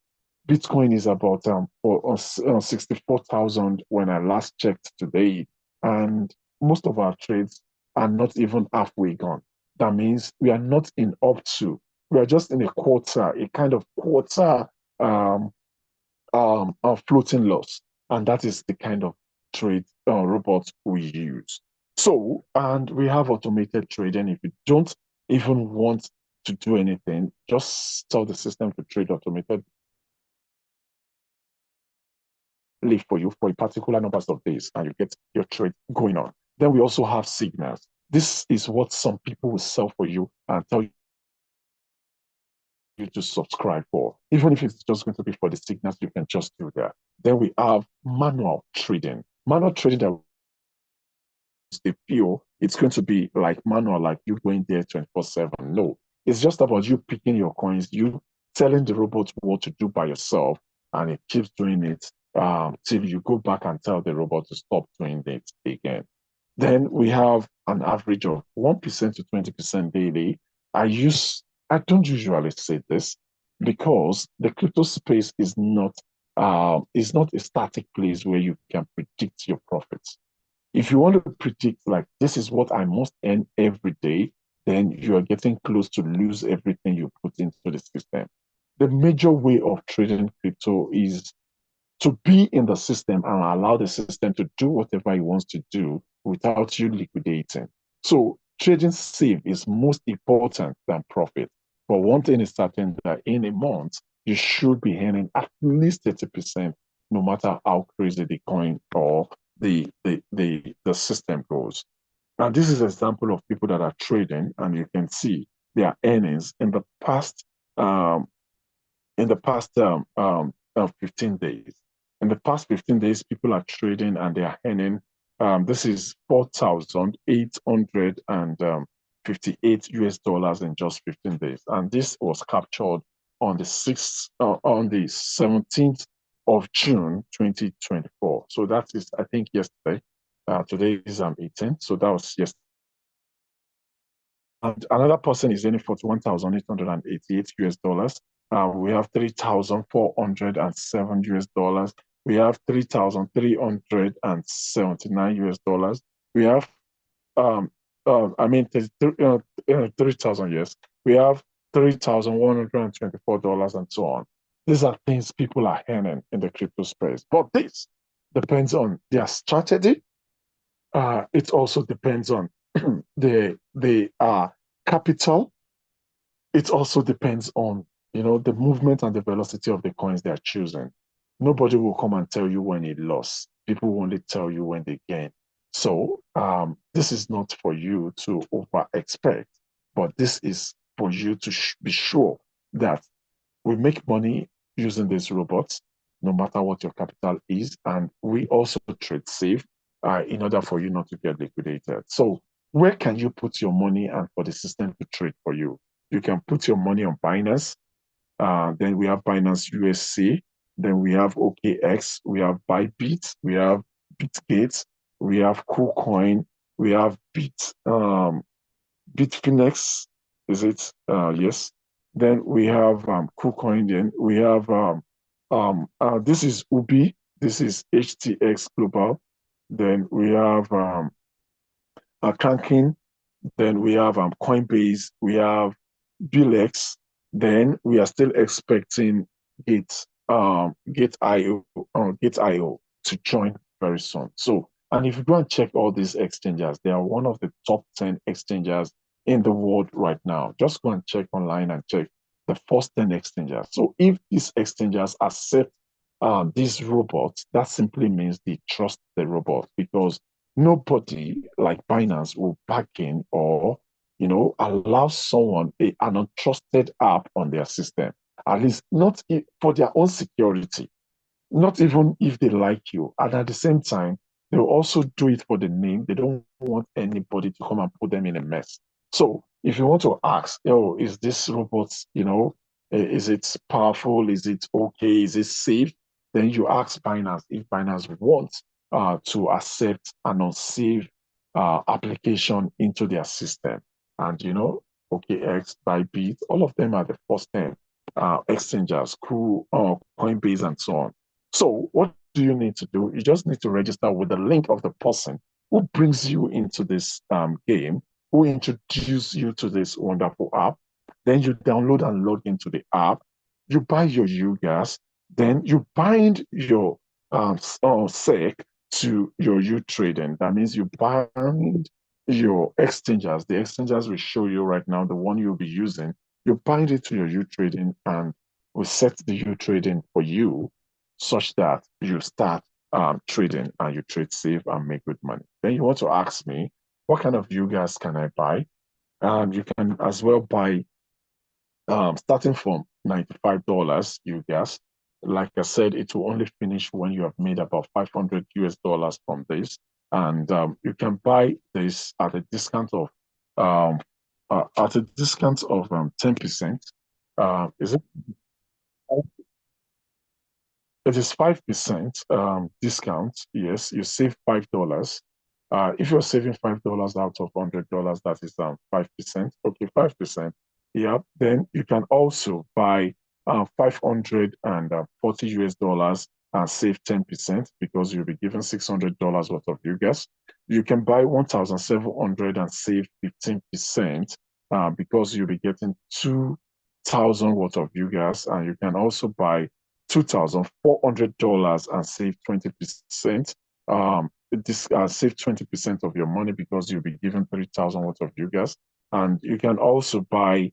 Bitcoin is about 64,000 when I last checked today, and most of our trades are not even halfway gone. That means we are not in up to. We are just in a quarter, a kind of quarter floating loss, and that is the kind of trade robots we use. So, and we have automated trading. If you don't even want to do anything, just tell the system to trade automated for you for a particular number of days, and you get your trade going on. Then we also have signals. This is what some people will sell for you and tell you to subscribe for. Even if it's just going to be for the signals, you can just do that. Then we have manual trading. Manual trading that they feel it's going to be like manual, like you going there 24/7. No, it's just about you picking your coins, you telling the robot what to do by yourself, and it keeps doing it till you go back and tell the robot to stop doing it again. Then we have an average of 1% to 20% daily. I don't usually say this because the crypto space is not a static place where you can predict your profits. If you want to predict like this is what I must earn every day, then you are getting close to lose everything you put into the system. The major way of trading crypto is to be in the system and allow the system to do whatever it wants to do without you liquidating. So trading safe is most important than profit. But one thing is certain that in a month, you should be earning at least 30%, no matter how crazy the coin or the system goes. Now, this is an example of people that are trading, and you can see their earnings um, in the past 15 days. In the past 15 days, people are trading and they are earning. This is 4,858 US dollars in just 15 days, and this was captured on the 17th of June 2024. So that is, I think, yesterday. Today is 18th, so that was yesterday. And another person is earning 41,888 US dollars. We have 3,407 US dollars. We have 3,379 US dollars. We have, I mean, 3,000, yes. We have $3,124 and so on. These are things people are earning in the crypto space. But this depends on their strategy. It also depends on the capital. It also depends on the movement and the velocity of the coins they are choosing. Nobody will come and tell you when it lost. People will only tell you when they gain. So this is not for you to over expect, but this is for you to be sure that we make money using these robots, no matter what your capital is, and we also trade safe in order for you not to get liquidated. So where can you put your money and for the system to trade for you? You can put your money on Binance. Then we have Binance USC. Then we have OKX. We have Bybit. We have Bitgate. We have KuCoin. We have Bitfinex. Is it? Yes. Then we have KuCoin. Then we have this is Ubi. This is HTX Global. Then we have Kankin. Then we have Coinbase. We have Bilex. Then we are still expecting Gate.io to join very soon. So, and if you go and check all these exchanges, they are one of the top 10 exchanges in the world right now. Just go and check online and check the first 10 exchanges. So if these exchanges accept these robots, that simply means they trust the robot, because nobody like Binance will back in or allow someone an untrusted app on their system, at least not for their own security, not even if they like you. And at the same time, they'll also do it for the name. They don't want anybody to come and put them in a mess. So if you want to ask, is this robot, is it powerful? Is it okay? Is it safe? Then you ask Binance if Binance wants to accept an unsafe application into their system. And OKX, Bybit, all of them are the first 10 exchanges, Coinbase, and so on. So what do you need to do? You just need to register with the link of the person who brings you into this game, who introduce you to this wonderful app. Then you download and log into the app. You buy your UGAS. Then you bind your SEC to your U-Trading. That means you bind your exchanges. The exchanges will show you right now, the one you'll be using. You bind it to your U-Trading, and we set the U-Trading for you such that you start trading and you trade safe and make good money. Then you want to ask me, what kind of UGAS can I buy? You can as well buy starting from $95 you guys. Like I said, it will only finish when you have made about 500 US dollars from this. And you can buy this at a discount of 10%. Is it? It is 5% discount. Yes, you save $5. If you're saving $5 out of $100, that is 5%. Okay, 5%. Yeah. Then you can also buy 540 US dollars and save 10% because you'll be given $600 worth of UGAS. You can buy 1,700 and save 15% because you'll be getting 2,000 worth of UGAS, and you can also buy $2,400 and save 20%. This save 20% of your money because you'll be given 3,000 worth of UGAS. And you can also buy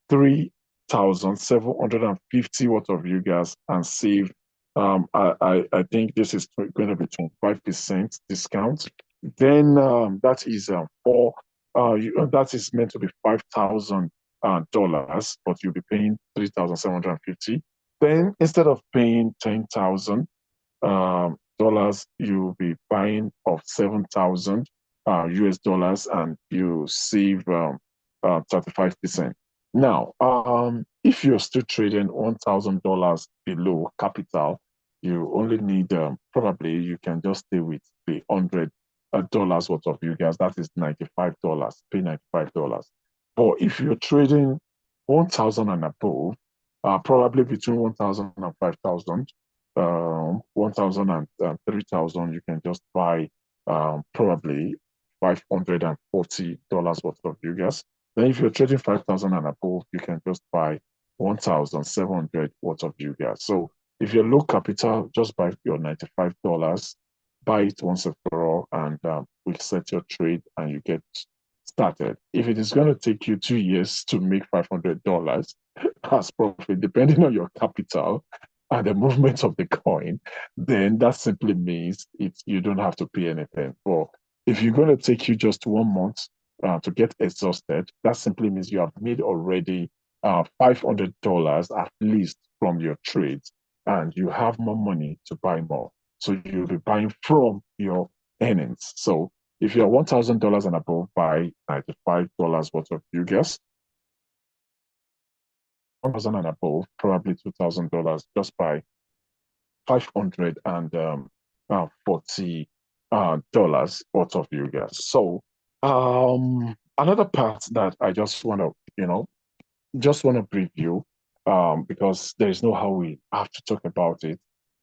3,750 worth of UGAS and save. I think this is going to be 25% discount. Then that is that is meant to be $5,000, but you'll be paying 3,750. Then instead of paying $10,000, you'll be buying of 7,000 US dollars, and you save 35%. Now, if you're still trading $1,000 below capital, you only need probably you can just stay with the $100 worth of you guys. That is $95. Pay $95. But if you're trading 1,000 and above, probably between 1,000 and 5,000, 1,000 and 3,000, you can just buy probably $540 worth of UGAS. Then if you're trading 5,000 and above, you can just buy 1,700 worth of UGAS. So if you're low capital, just buy your $95, buy it once and for all, and we set your trade and you get started. If it is going to take you 2 years to make $500 as profit, depending on your capital and the movement of the coin, then that simply means you don't have to pay anything. But if you're going to take you just 1 month to get exhausted, that simply means you have made already $500 at least from your trades, and you have more money to buy more. So you'll be buying from your earnings. So if you're $1,000 and above, buy $95 worth of UGAS. 1,000 and above, probably $2,000, just buy $540 dollars worth of UGAS. So another part that I just want to, preview, because there is no how we have to talk about it,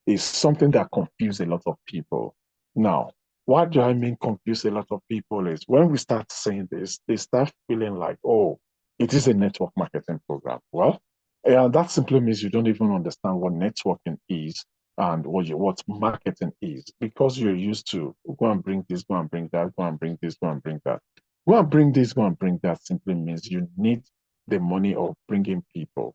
is something that confuses a lot of people. Now, what do I mean confuse a lot of people is when we start saying this, they start feeling like, oh, it is a network marketing program. Well, that simply means you don't even understand what networking is and what marketing is, because you're used to go and bring this, go and bring that, go and bring this, go and bring that. Go and bring this, go and bring that simply means you need the money of bringing people.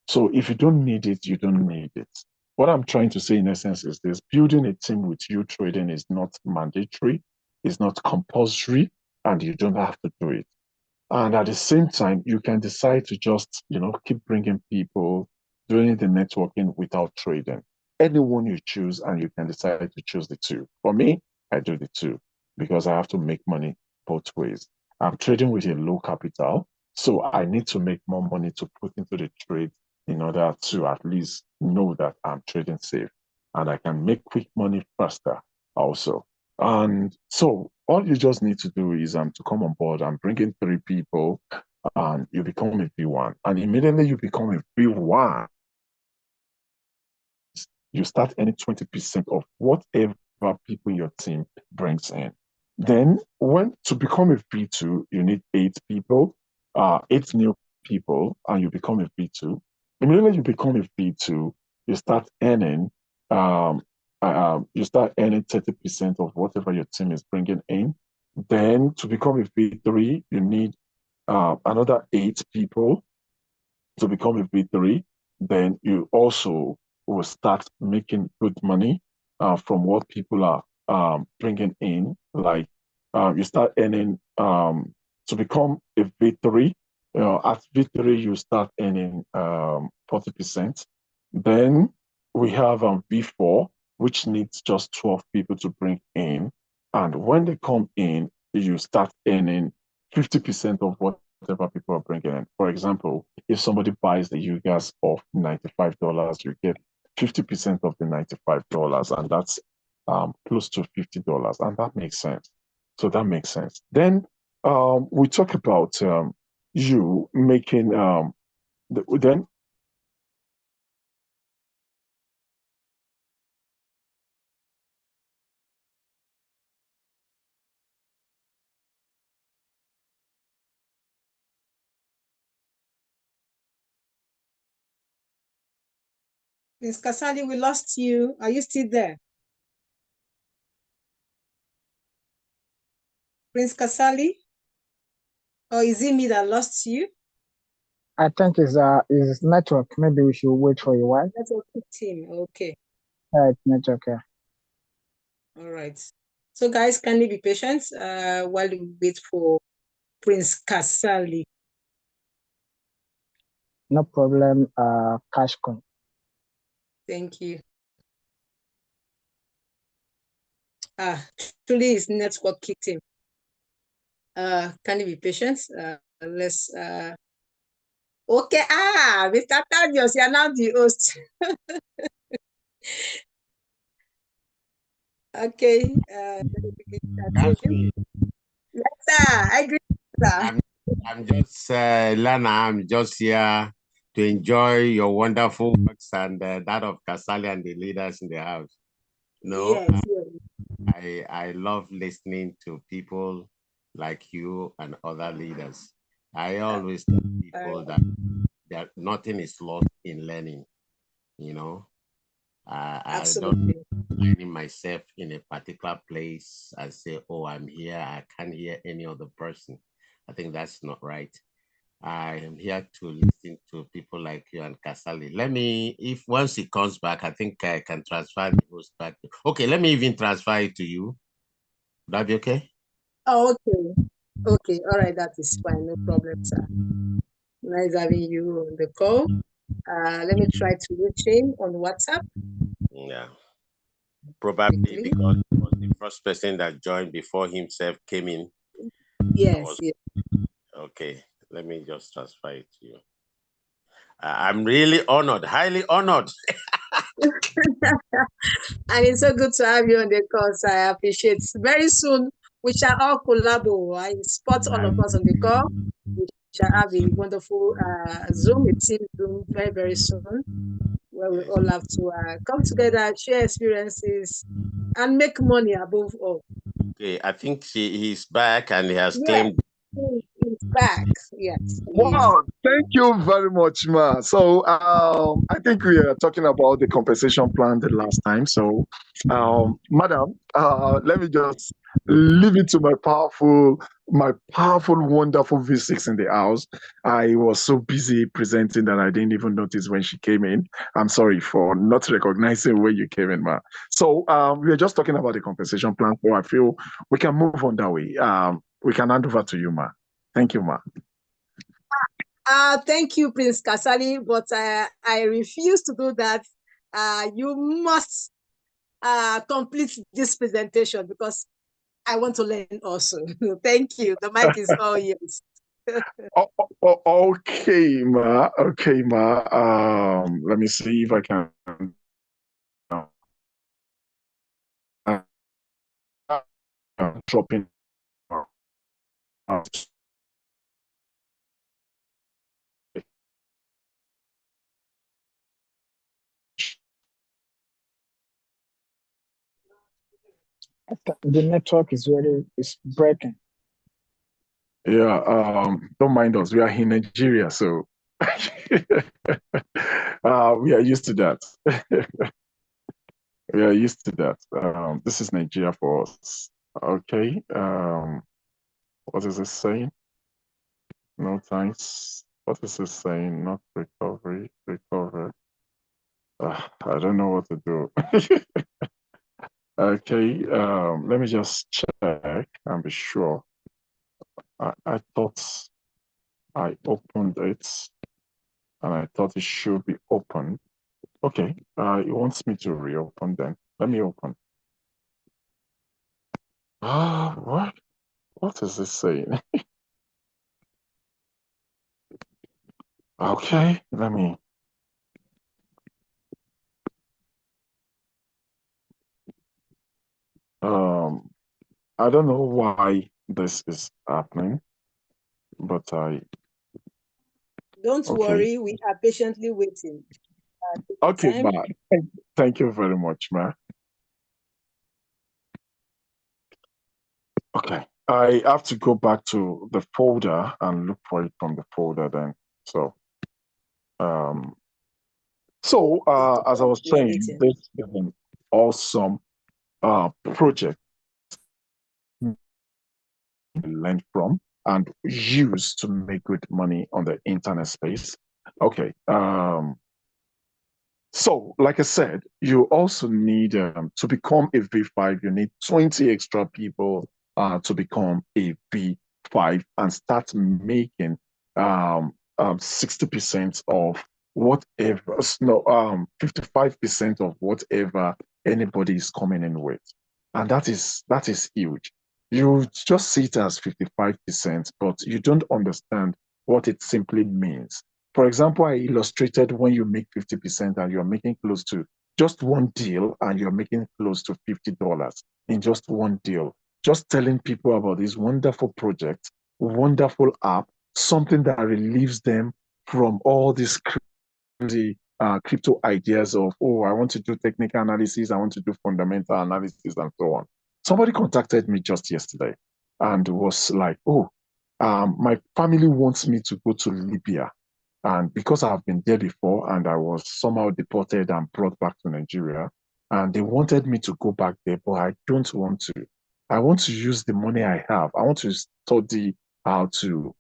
So if you don't need it, you don't need it. What I'm trying to say in essence is this: building a team with you trading is not mandatory, it's not compulsory, and you don't have to do it. And at the same time, you can decide to just, keep bringing people, doing the networking without trading. Anyone you choose, and you can decide to choose the two. For me, I do the two because I have to make money both ways. I'm trading with a low capital, so I need to make more money to put into the trade in order to at least know that I'm trading safe and I can make quick money faster also. And so all you just need to do is to come on board and bring in 3 people, and you become a V1. And immediately you become a V1, you start earning 20% of whatever people your team brings in. Then to become a V2, you need 8 people, 8 new people, and you become a V2. Immediately you become a V2, you start earning 30% of whatever your team is bringing in. Then to become a V3, you need another 8 people to become a V3. Then you also will start making good money from what people are bringing in. Like you start earning to become a V3, at V3, you start earning 40%. Then we have V4, which needs just 12 people to bring in. And when they come in, you start earning 50% of whatever people are bringing in. For example, if somebody buys the UGAS of $95, you get 50% of the $95, and that's close to $50. And that makes sense. So that makes sense. Then we talk about you making then Miss Kasali, we lost you. Are you still there? Prince Kasali? Or is it me that lost you? I think it's network. Maybe we should wait for a while. Network team. Okay. It's network. Yeah. All right. So guys, kindly be patient while we wait for Prince Kasali. No problem. Cash coin. Thank you. Truly his network kicked him. Kindly be patient. Let's okay. Mr. Tadios, you are now the host. Okay. Yes, sir. I agree, sir. I'm just Lana. I'm just here to enjoy your wonderful works and that of Kasali and the leaders in the house. No, yes, I love listening to people like you and other leaders. I always tell people that nothing is lost in learning. You know, I don't finding myself in a particular place and say, "Oh, I'm here. I can't hear any other person." I think that's not right. I am here to listen to people like you and Kasali. Let me, if once he comes back, I think I can transfer the host back. Okay, let me even transfer it to you. Would that be okay? Oh, okay. Okay, all right, that is fine, no problem, sir. Nice having you on the call. Let me try to reach him on WhatsApp. Yeah. Probably because he was the first person that joined before himself came in. Yes, yes. Okay, let me just transfer it to you. I'm really honored, highly honored. And it's so good to have you on the call, so I appreciate it. Very soon, we shall all collabo. I spot all of us on the call. We shall have a wonderful Zoom, a team Zoom very, very soon, where we all have to come together, share experiences, and make money above all. Okay, I think he's back and he has claimed. He's back. Yes. Wow, thank you very much, Ma. So I think we are talking about the compensation plan the last time. So madam, let me just leave it to my powerful, wonderful V6 in the house. I was so busy presenting that I didn't even notice when she came in. I'm sorry for not recognizing when you came in, Ma. So we are just talking about the compensation plan. So I feel we can move on that way. We can hand over to you, Ma. Thank you, Ma. Thank you, Prince Kasali, but I refuse to do that. You must complete this presentation because I want to learn also. Thank you. The mic is all yours. Okay, Ma. Okay, Ma. Let me see if I can drop in. The network is breaking. Yeah, don't mind us. We are in Nigeria, so we are used to that. We are used to that. This is Nigeria for us. Okay. What is it saying? No thanks. What is it saying? Not recovery. Recover. I don't know what to do. Okay. Let me just check and be sure. I thought I opened it and I thought it should be open. Okay, it wants me to reopen then. Let me open. What? What is this saying? Okay, let me. I don't know why this is happening, but Don't okay. worry, we are patiently waiting. Okay, Time. ma. Thank you very much, ma. Okay, I have to go back to the folder and look for it from the folder then. So, as I was We are saying, waiting. this is an awesome project to learn from and use to make good money on the internet space. Okay. So, like I said, you also need to become a V5, you need 20 extra people to become a V5 and start making 60% of whatever, no, 55% of whatever anybody is coming in with. And that is huge. You just see it as 55%, but you don't understand what it simply means. For example, I illustrated when you make 50% and you're making close to just one deal and you're making close to $50 in just one deal. Just telling people about this wonderful project, wonderful app, something that relieves them from all these crazy crypto ideas of, oh, I want to do technical analysis, I want to do fundamental analysis, and so on. Somebody contacted me just yesterday and was like, oh, my family wants me to go to Libya. And because I've been there before and I was somehow deported and brought back to Nigeria, and they wanted me to go back there, but I don't want to. I want to use the money I have. I want to study how to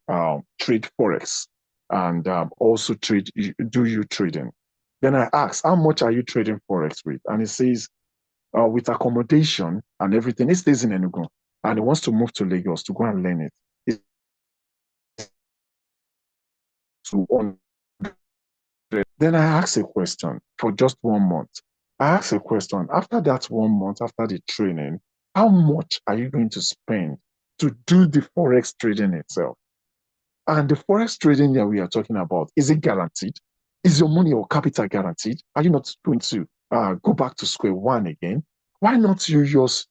trade Forex and also do you trading. Then I asked, how much are you trading Forex with? And he says, with accommodation and everything, he stays in Enugu and he wants to move to Lagos to go and learn it. To Then I asked a question for just 1 month. I asked a question after that 1 month, after the training, how much are you going to spend to do the Forex trading itself? And the Forex trading that we are talking about, is it guaranteed? Is your money or capital guaranteed? Are you not going to go back to square one again? Why not you just,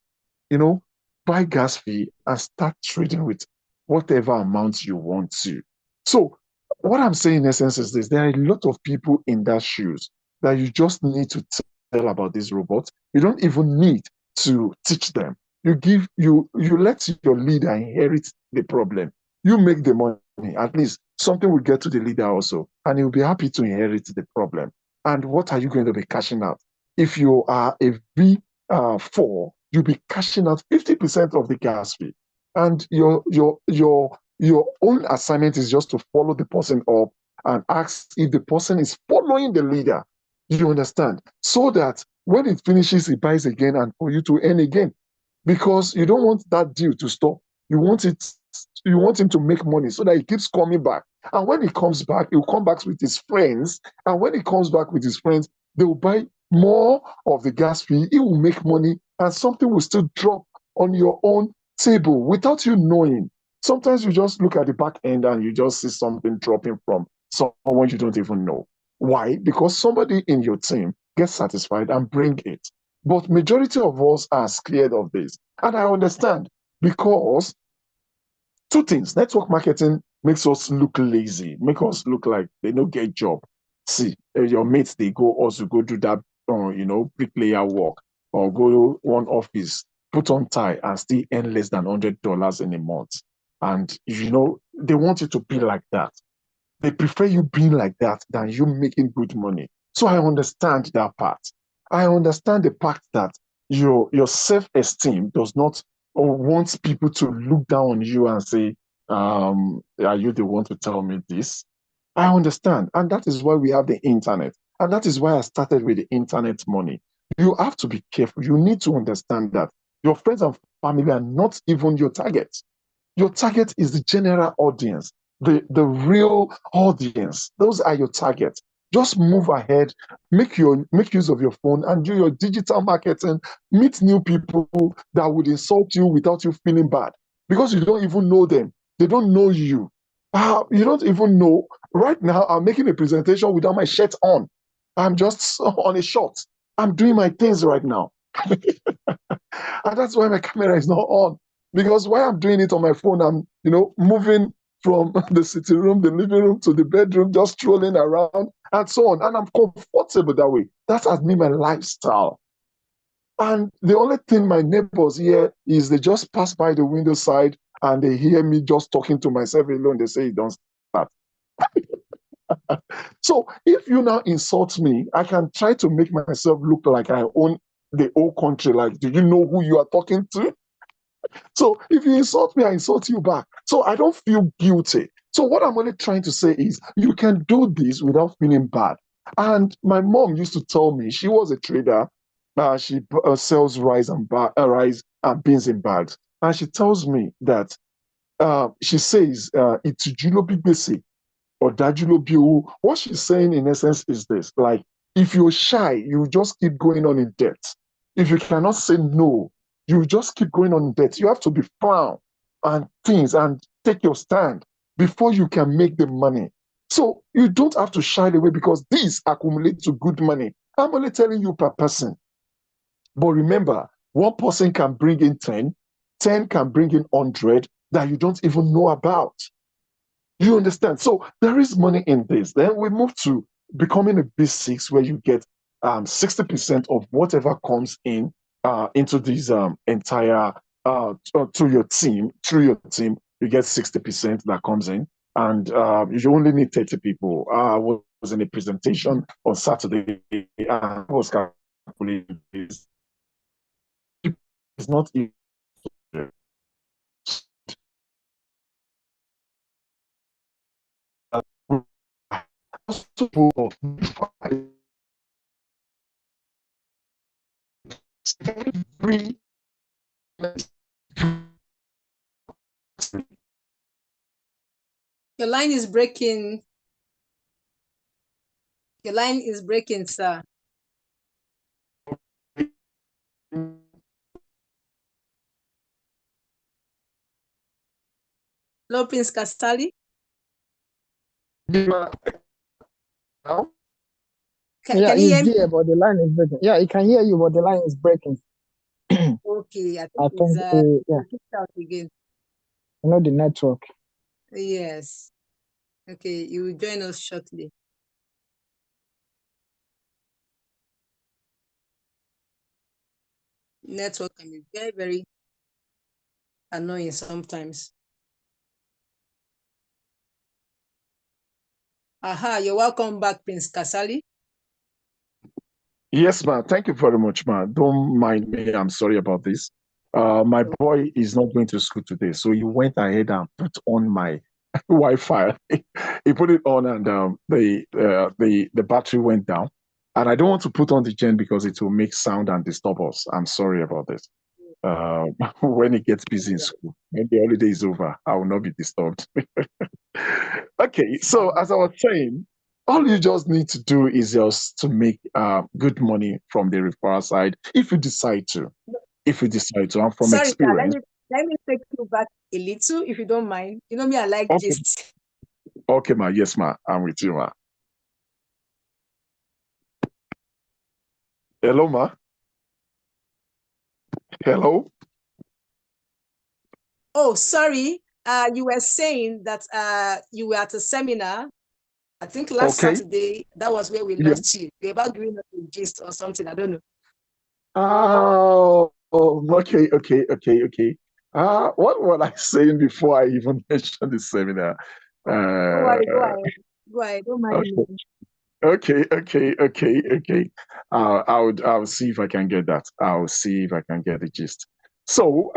buy gas fee and start trading with whatever amount you want to? So what I'm saying in essence is this: there are a lot of people in that shoes that you just need to tell about these robots. You don't even need to teach them. You let your leader inherit the problem. You make the money. At least something will get to the leader also, and he'll be happy to inherit the problem. And what are you going to be cashing out? If you are a V4, you'll be cashing out 50% of the gas fee, and your own assignment is just to follow the person up and ask if the person is following the leader. You understand? So that when it finishes, he buys again and for you to earn again. Because you don't want that deal to stop. You want him to make money so that he keeps coming back. And when he comes back, he'll come back with his friends. And when he comes back with his friends, they will buy more of the gas fee. He will make money and something will still drop on your own table without you knowing. Sometimes you just look at the back end and you just see something dropping from someone you don't even know. Why? Because somebody in your team gets satisfied and bring it. But majority of us are scared of this. And I understand because two things: network marketing makes us look lazy, make us look like they don't get job. See, your mates, they go also go do that, bricklayer work or go to one office, put on tie and still earn less than $100 in a month. And, they want you to be like that. They prefer you being like that than you making good money. So I understand that part. I understand the fact that your self-esteem does not or wants people to look down on you and say, are you the one to tell me this? I understand. And that is why we have the internet. And that is why I started with the internet money. You have to be careful. You need to understand that your friends and family are not even your target. Your target is the general audience the real audience. Those are your targets. Just move ahead, make use of your phone and do your digital marketing. Meet new people that would insult you without you feeling bad because you don't even know them. They don't know you. You don't even know. Right now, I'm making a presentation without my shirt on. I'm just on a short. I'm doing my things right now. And that's why my camera is not on. Because while I'm doing it on my phone, I'm, moving from the sitting room, the living room to the bedroom, just strolling around and so on. And I'm comfortable that way. That has been my lifestyle. And the only thing my neighbors hear is they just pass by the window side and they hear me just talking to myself alone. They say, don't start. So if you now insult me, I can try to make myself look like I own the whole country. Like, do you know who you are talking to? So if you insult me, I insult you back. So I don't feel guilty. So what I'm only trying to say is you can do this without feeling bad. And my mom used to tell me, she was a trader. She sells rice and beans in bags. And she tells me that she says, "Ìtìjú bí gbèsè, ọ̀dájú bí owó." What she's saying in essence is this: like, if you're shy, you just keep going on in debt. If you cannot say no, you just keep going on in debt. You have to be firm and things and take your stand before you can make the money. So you don't have to shy away because these accumulate to good money. I'm only telling you per person. But remember, one person can bring in 10, 10 can bring in 100 that you don't even know about. You understand? So there is money in this. Then we move to becoming a B6 where you get 60% of whatever comes in into this entire to your team, through your team, you get 60% that comes in. And you only need 30 people. I was in a presentation on Saturday and I was calculating this. It's not easy. Every Your line is breaking. Your line is breaking, sir. Hello, Prince Casali. now, Can you hear me? there, but the line is breaking. Yeah, he can hear you, but the line is breaking. Okay, I I think think, it's yeah, kicked out again. the network. Yes. Okay, you will join us shortly. Network can be very, very annoying sometimes. Aha, you're welcome back, Prince Casali. yes, ma'am. Thank you very much, ma'am. Don't mind me. I'm sorry about this. My boy is not going to school today, so he went ahead and put on my Wi-Fi. He put it on, and the battery went down. And I don't want to put on the gen because it will make sound and disturb us. I'm sorry about this. When he gets busy in school, when the holiday is over, I will not be disturbed. Okay, so as I was saying, all you just need to do is just to make good money from the referral side if you decide to. If you decide to, and from Sorry, sir, experience. let me take you back a little, if you don't mind. You know me, I like Okay, gist. okay, ma. Yes, ma. I'm with you, ma. Hello, ma. Hello. Oh, sorry. You were saying that you were at a seminar. I think last Okay. Saturday, that was where we Yeah. lost you. You're about giving us a gist or something. I don't know. Oh, okay. What was I saying before I even mentioned the seminar? Don't worry, go Uh, ahead. Go ahead. Don't mind okay. me. Okay. I'll see if I can get that. I'll see if I can get the gist. So,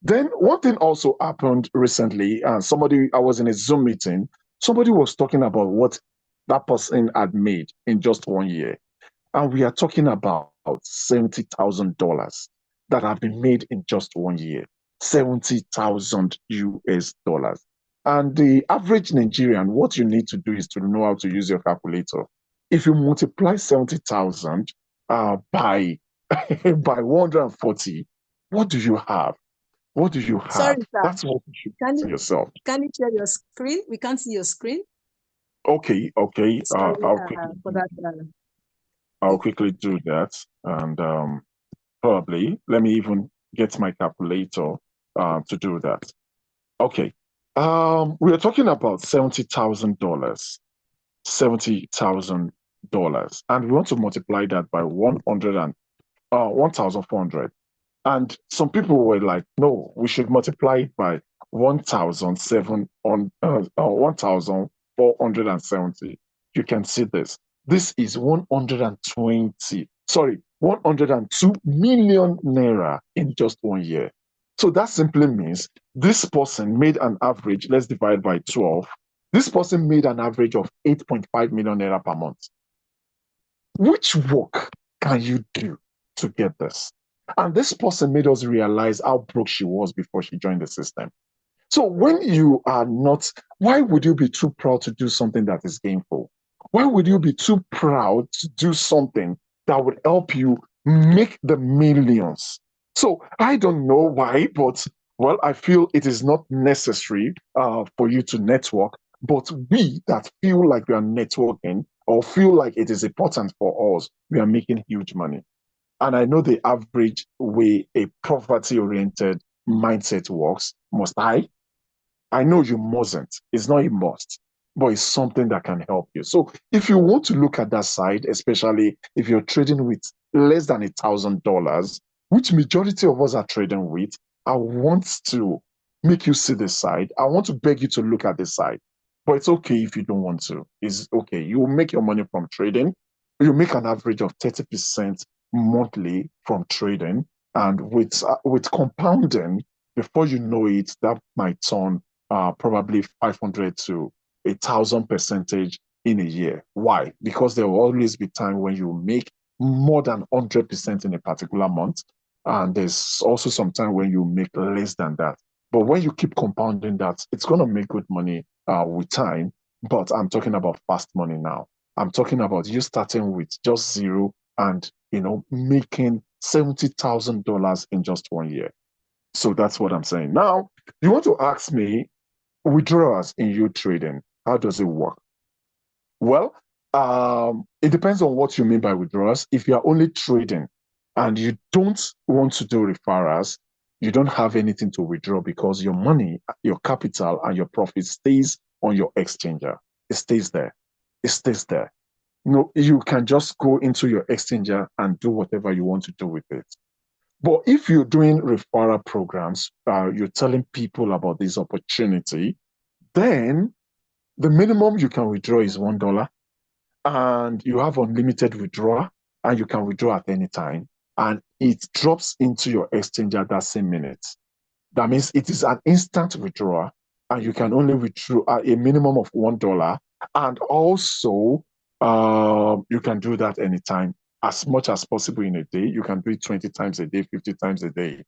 then one thing also happened recently. I was in a Zoom meeting. Somebody was talking about what that person had made in just 1 year, and we are talking about $70,000 that have been made in just 1 year. 70,000 US dollars. And the average Nigerian, what you need to do is to know how to use your calculator. If you multiply 70,000 by by 140, what do you have? What do you have? Sorry, sir. That's what you should Can ask yourself. Can you share your screen? We can't see your screen. Okay. Sorry for that. I'll quickly do that. And probably, let me even get my calculator to do that. Okay. We are talking about $70,000. $70,000. And we want to multiply that by 1,400. And some people were like, no, we should multiply it by 1,470. You can see this. This is 102 million naira in just 1 year. So that simply means this person made an average, let's divide by 12. This person made an average of 8.5 million naira per month. Which work can you do to get this? And this person made us realize how broke she was before she joined the system. So when you are not, why would you be too proud to do something that is gainful? Why would you be too proud to do something that would help you make the millions? So I don't know why, but well, I feel it is not necessary for you to network. But we that feel like we are networking or feel like it is important for us, we are making huge money. And I know the average way a poverty-oriented mindset works. Must I? I know you mustn't. It's not a must, but it's something that can help you. So if you want to look at that side, especially if you're trading with less than $1,000, which majority of us are trading with, I want to make you see this side. I want to beg you to look at this side. But it's okay if you don't want to. It's okay. You will make your money from trading. You make an average of 30% monthly from trading. And with compounding, before you know it, that might turn probably 500 to 1,000% in a year. Why? Because there will always be time when you make more than 100% in a particular month. And there's also some time when you make less than that. But when you keep compounding that, it's going to make good money with time. But I'm talking about fast money now. I'm talking about you starting with just zero and, making $70,000 in just 1 year. So that's what I'm saying. Now, you want to ask me, withdrawals in you trading, how does it work? Well, it depends on what you mean by withdrawals. If you are only trading and you don't want to do referrals, you don't have anything to withdraw because your money, your capital, and your profit stays on your exchanger. It stays there. It stays there. You can just go into your exchanger and do whatever you want to do with it. But if you're doing referral programs, you're telling people about this opportunity, then the minimum you can withdraw is $1, and you have unlimited withdrawal, and you can withdraw at any time, and it drops into your exchanger that same minute. That means it is an instant withdrawal, and you can only withdraw a minimum of $1, and also you can do that anytime, as much as possible in a day. You can do it 20 times a day, 50 times a day.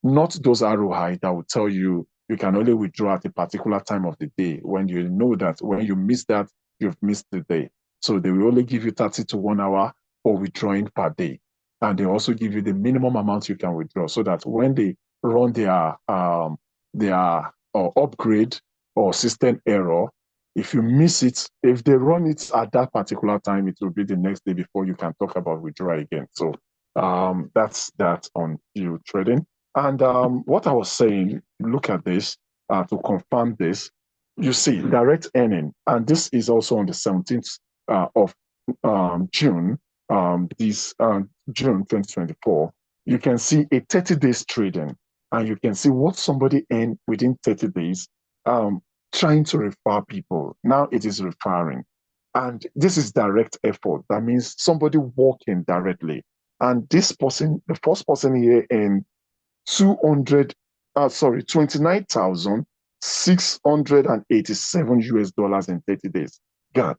Not those ROI that will tell you you can only withdraw at a particular time of the day, when you know that when you miss that, you've missed the day. So they will only give you 30 to 1 hour for withdrawing per day. And they also give you the minimum amount you can withdraw, so that when they run their upgrade or system error, if you miss it, if they run it at that particular time, it will be the next day before you can talk about withdrawal again. So that's that on you trading. And what I was saying, look at this to confirm this. You see, direct earning, and this is also on the 17th of June, June 2024. You can see a 30 days trading, and you can see what somebody earned within 30 days trying to refer people. Now it is referring. And this is direct effort. That means somebody working directly. And this person, the first person here in 29,687 US dollars in 30 days. God,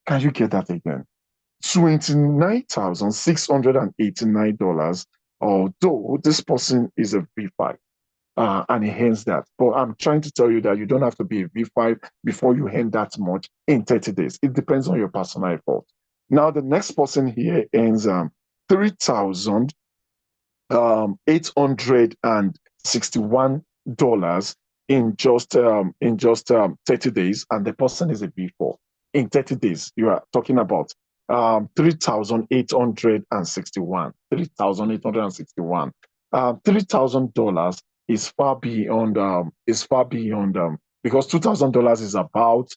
can you get that again? $29,689, although this person is a V5. and he earns that. But I'm trying to tell you that you don't have to be a V5 before you earn that much in 30 days. It depends on your personal effort. Now, the next person here earns $3,861 in just 30 days, and the person is a V4. In 30 days, you are talking about 3,861. $3,000 is far beyond because $2,000 is about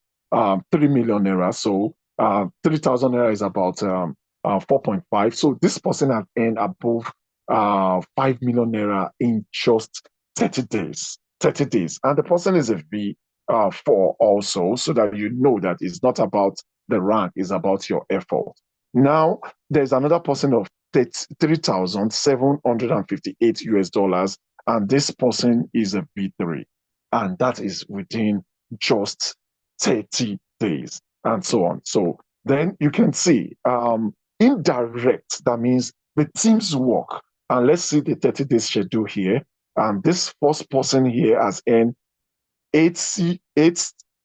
3 million naira. So 3,000 naira is about 4.5. So this person has earned above 5 million naira in just 30 days. 30 days. And the person is a V4 also, so that you know that it's not about the rank, it's about your effort. Now, there's another person of 3,758 US dollars, and this person is a V3, and that is within just 30 days, and so on. So then you can see indirect, that means the team's work. And let's see the 30 days schedule here. And this first person here has earned it is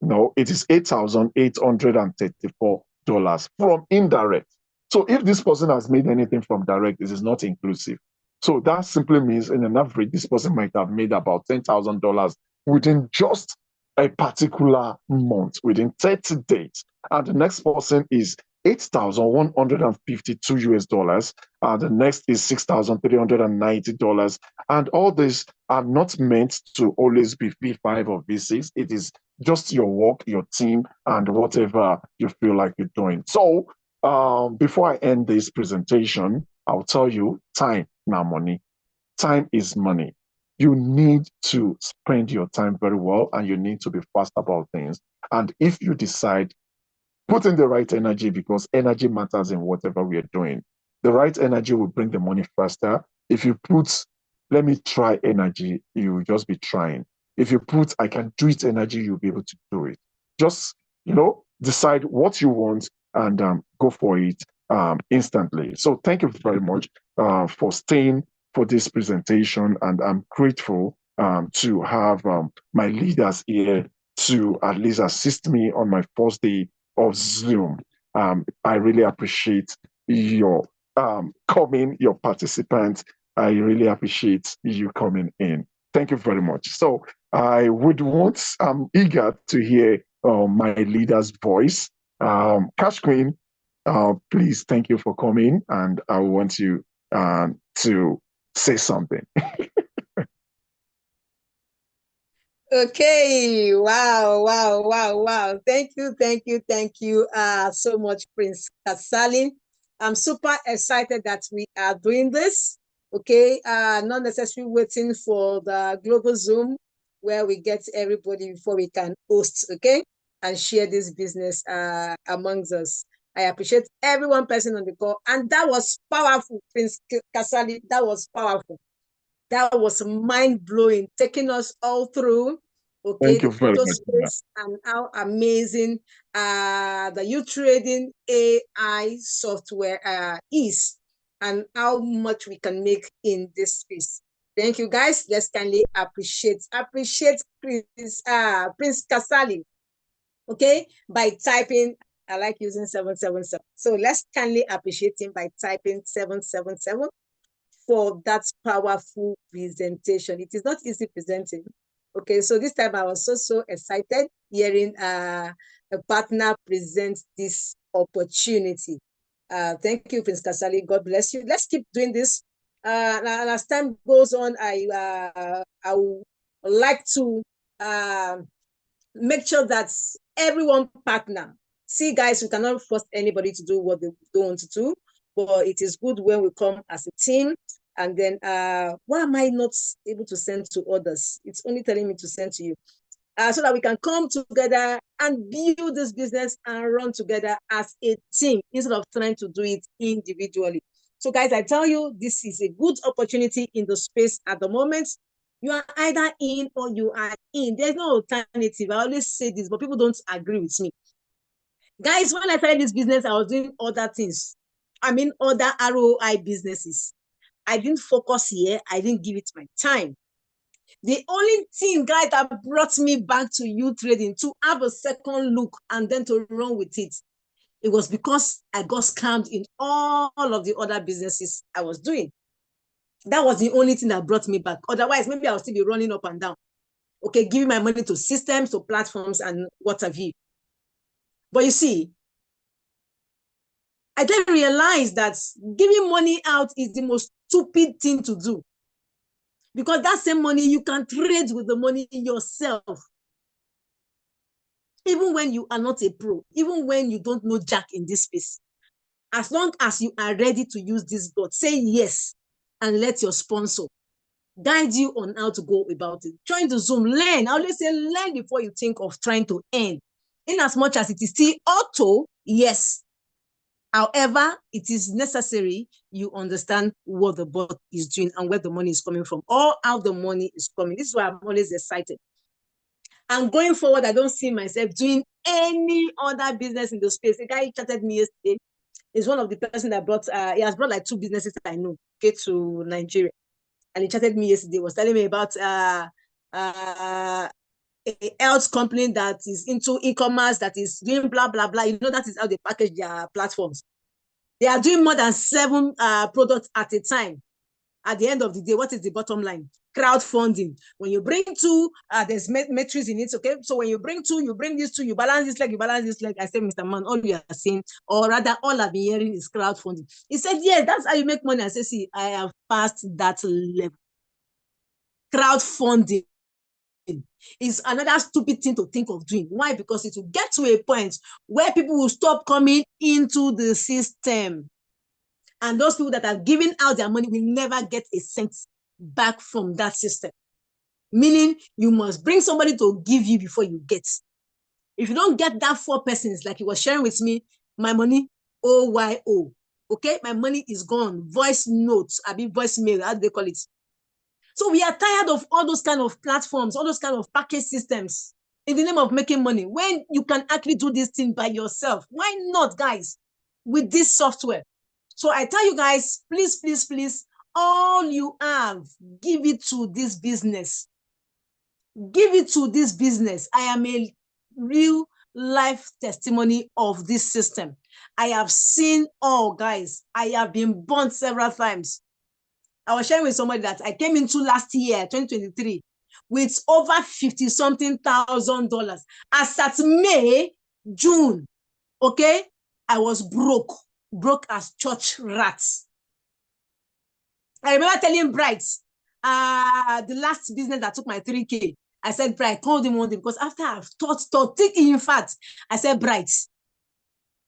$8,834 from indirect. So if this person has made anything from direct, this is not inclusive. So that simply means in an average, this person might have made about $10,000 within just a particular month, within 30 days. And the next person is 8,152 US dollars. The next is $6,390. And all these are not meant to always be V5 or V6. It is just your work, your team, and whatever you feel like you're doing. So before I end this presentation, I'll tell you, time now money. Time is money. You need to spend your time very well, and you need to be fast about things. And if you decide, put in the right energy, because energy matters in whatever we are doing. The right energy will bring the money faster. If you put, let me try energy, you will just be trying. If you put, I can do it energy, you'll be able to do it. Just, decide what you want and go for it instantly. So thank you very much for staying for this presentation. And I'm grateful to have my leaders here to at least assist me on my first day of Zoom. I really appreciate your coming, your participants. I really appreciate you coming in. Thank you very much. So I'm eager to hear my leader's voice. Cash Queen, please, thank you for coming, and I want you to say something. Okay, wow. Thank you so much, Prince Kasali. I'm super excited that we are doing this. Okay, not necessarily waiting for the global Zoom where we get everybody before we can host, okay, and share this business amongst us. I appreciate every one person on the call, and that was powerful, Prince Kasali. That was powerful. That was mind-blowing, taking us all through, okay, Thank you the very crypto much. space and how amazing the YouTrading AI software is, and how much we can make in this space. Thank you, guys. Let's kindly appreciate Prince Kasali, okay, by typing. I like using 777. So let's kindly appreciate him by typing 777 for that powerful presentation. It is not easy presenting. Okay, so this time I was so excited hearing a partner present this opportunity. Thank you, Prince Kasali. God bless you. Let's keep doing this. As time goes on, I would like to make sure that everyone partner. See, guys, we cannot force anybody to do what they don't want to do, but it is good when we come as a team. And then why am I not able to send to others? It's only telling me to send to you. So that we can come together and build this business and run together as a team instead of trying to do it individually. So guys, I tell you, this is a good opportunity in the space at the moment. You are either in or you are in. There's no alternative. I always say this, but people don't agree with me. Guys, when I started this business, I was doing other things. I mean, other ROI businesses. I didn't focus here. I didn't give it my time. The only thing, guys, that brought me back to youth trading to have a second look and then to run with it, it was because I got scammed in all of the other businesses I was doing. That was the only thing that brought me back. Otherwise, maybe I'll still be running up and down. Okay, giving my money to systems, to platforms, and what have you. But you see, I then realized that giving money out is the most stupid thing to do. Because that same money, you can trade with the money yourself. Even when you are not a pro, even when you don't know jack in this space. As long as you are ready to use this board, say yes and let your sponsor guide you on how to go about it. Join the Zoom, learn. I always say learn before you think of trying to earn. In as much as it is still auto, yes. However, it is necessary you understand what the bot is doing and where the money is coming from, or how the money is coming. This is why I'm always excited. And going forward, I don't see myself doing any other business in the space. A guy chatted me yesterday. He's one of the person that brought, he has brought like 2 businesses that I know, okay, to Nigeria. And he chatted me yesterday, was telling me about a health company that is into e-commerce, that is doing blah, blah, blah. You know, that is how they package their platforms. They are doing more than 7 products at a time. At the end of the day, what is the bottom line? Crowdfunding. When you bring 2, there's metrics in it, okay? So when you bring 2, you bring these 2, you balance this leg, you balance this leg. I said, Mr. Man, all you are saying, or rather, all I've been hearing is crowdfunding. He said, yes, that's how you make money. I said, see, I have passed that level. Crowdfunding is another stupid thing to think of doing. Why? Because it will get to a point where people will stop coming into the system. And those people that are giving out their money will never get a cent back from that system. Meaning you must bring somebody to give you before you get. If you don't get that 4 persons, like he was sharing with me, my money, OYO. Okay, my money is gone. Voice notes, I mean voice mail, how do they call it? So we are tired of all those kind of platforms, all those kind of package systems in the name of making money. When you can actually do this thing by yourself, why not, guys, with this software? So I tell you guys, please, please, please, all you have, give it to this business. Give it to this business. I am a real life testimony of this system. I have seen all, guys. I have been burnt several times. I was sharing with somebody that I came into last year, 2023, with over $50-something thousand. As at May, June, okay, I was broke as church rats. I remember telling Bright, the last business that took my 3K, I said, Bright, call him one day, because after I've thought, in fact, I said, Bright,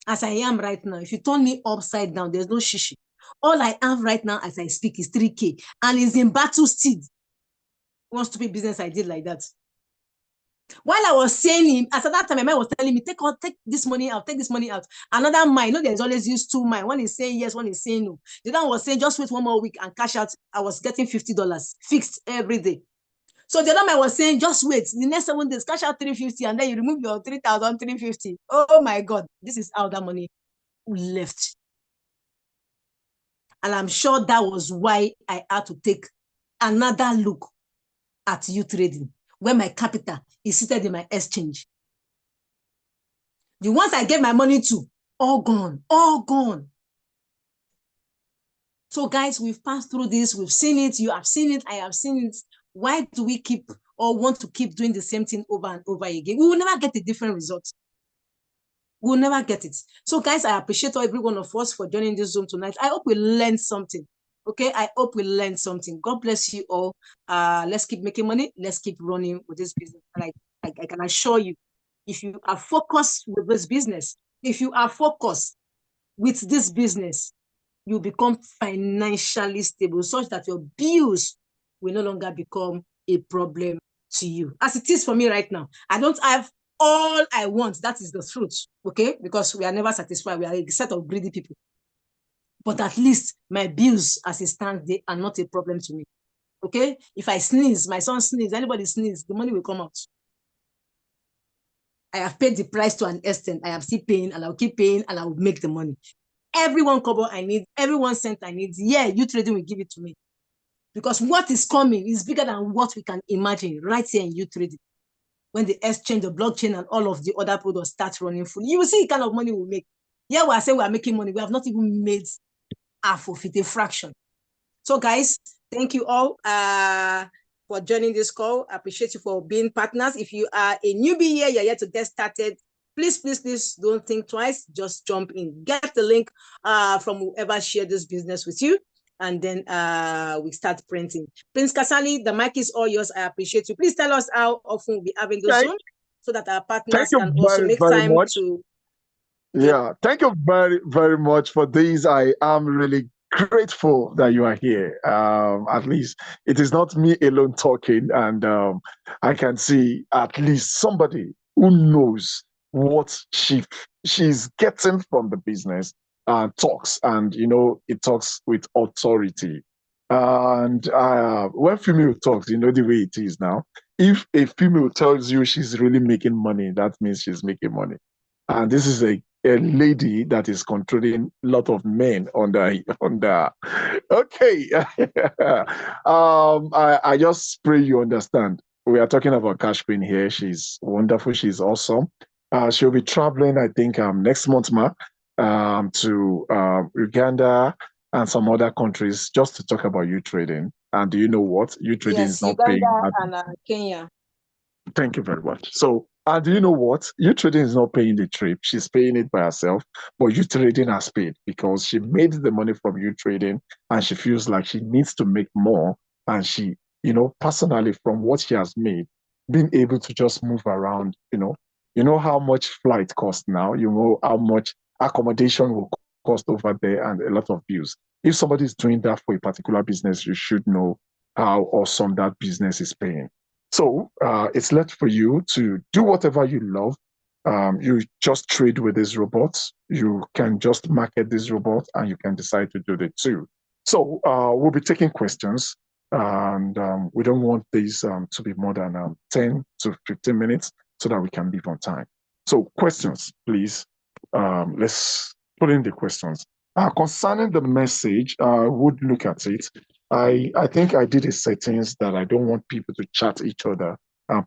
as I am right now, if you turn me upside down, there's no shishi. All I have right now as I speak is 3K, and it's in battle steed. One stupid business I did like that. While I was saying him, at that time, my mind was telling me, take this money out, take this money out. Another mind, you know, there's always used 2 minds. One is saying yes, one is saying no. The other one was saying, just wait 1 more week and cash out. I was getting $50 fixed every day. So the other man was saying, just wait, the next 7 days, cash out $350, and then you remove your $3,350. Oh my God, this is how that money left. And I'm sure that was why I had to take another look at youth trading, where my capital is seated in my exchange. The ones I gave my money to, all gone, all gone. So guys, we've passed through this, we've seen it, you have seen it, I have seen it. Why do we keep or want to keep doing the same thing over and over again? We will never get a different result. We'll never get it. So guys, I appreciate every one of us for joining this Zoom tonight. I hope we learned something. Okay, I hope we learned something. God bless you all. Let's keep making money. Let's keep running with this business. And I can assure you, if you are focused with this business, if you are focused with this business, you become financially stable such that your bills will no longer become a problem to you. As it is for me right now, I don't have all I want. That is the truth, okay? Because we are never satisfied. We are a set of greedy people. But at least my bills, as it stands, they are not a problem to me, okay? If I sneeze, my son sneeze, anybody sneeze, the money will come out. I have paid the price to an extent. I am still paying, and I'll keep paying, and I will make the money. Every 1 kobo I need, every 1 cent I need, yeah, you trading will give it to me. because what is coming is bigger than what we can imagine right here in U-Trading. When the exchange, the blockchain, and all of the other products start running fully, you will see the kind of money we make. Yeah, we are saying we are making money. We have not even made half of it, a fraction. So, guys, thank you all for joining this call. I appreciate you for being partners. If you are a newbie here, you're yet to get started, please don't think twice. Just jump in. Get the link from whoever shared this business with you, and then we start printing. Prince Kasali, the mic is all yours. I appreciate you. Please tell us how often we'll be having this Zoom so that our partners can also make time to... Yeah, thank you very, very much for this. I am really grateful that you are here. At least it is not me alone talking, and I can see at least somebody who knows what she's getting from the business talks, and it talks with authority. And when female talks, you know the way it is now. If a female tells you she's really making money, that means she's making money. And this is a lady that is controlling a lot of men on the okay. I just pray you understand. We are talking about Cash Queen here. She's wonderful. She's awesome. She'll be traveling, I think, next month, to Uganda and some other countries just to talk about U-Trading. And do you know what? U-Trading is not Uganda paying. And Kenya. Thank you very much. So, and do you know what? U-Trading is not paying the trip. She's paying it by herself, but U-Trading has paid because she made the money from U-Trading and she feels like she needs to make more. And she, personally, from what she has made, being able to just move around, you know how much flight costs now, you know how much accommodation will cost over there and a lot of bills. If somebody is doing that for a particular business, you should know how awesome that business is paying. So it's left for you to do whatever you love. You just trade with these robots. You can just market these robots and you can decide to do the two. So we'll be taking questions, and we don't want these to be more than 10 to 15 minutes so that we can leave on time. So questions, please. Let's put in the questions. Concerning the message, I would look at it. I think I did a settings that I don't want people to chat each other.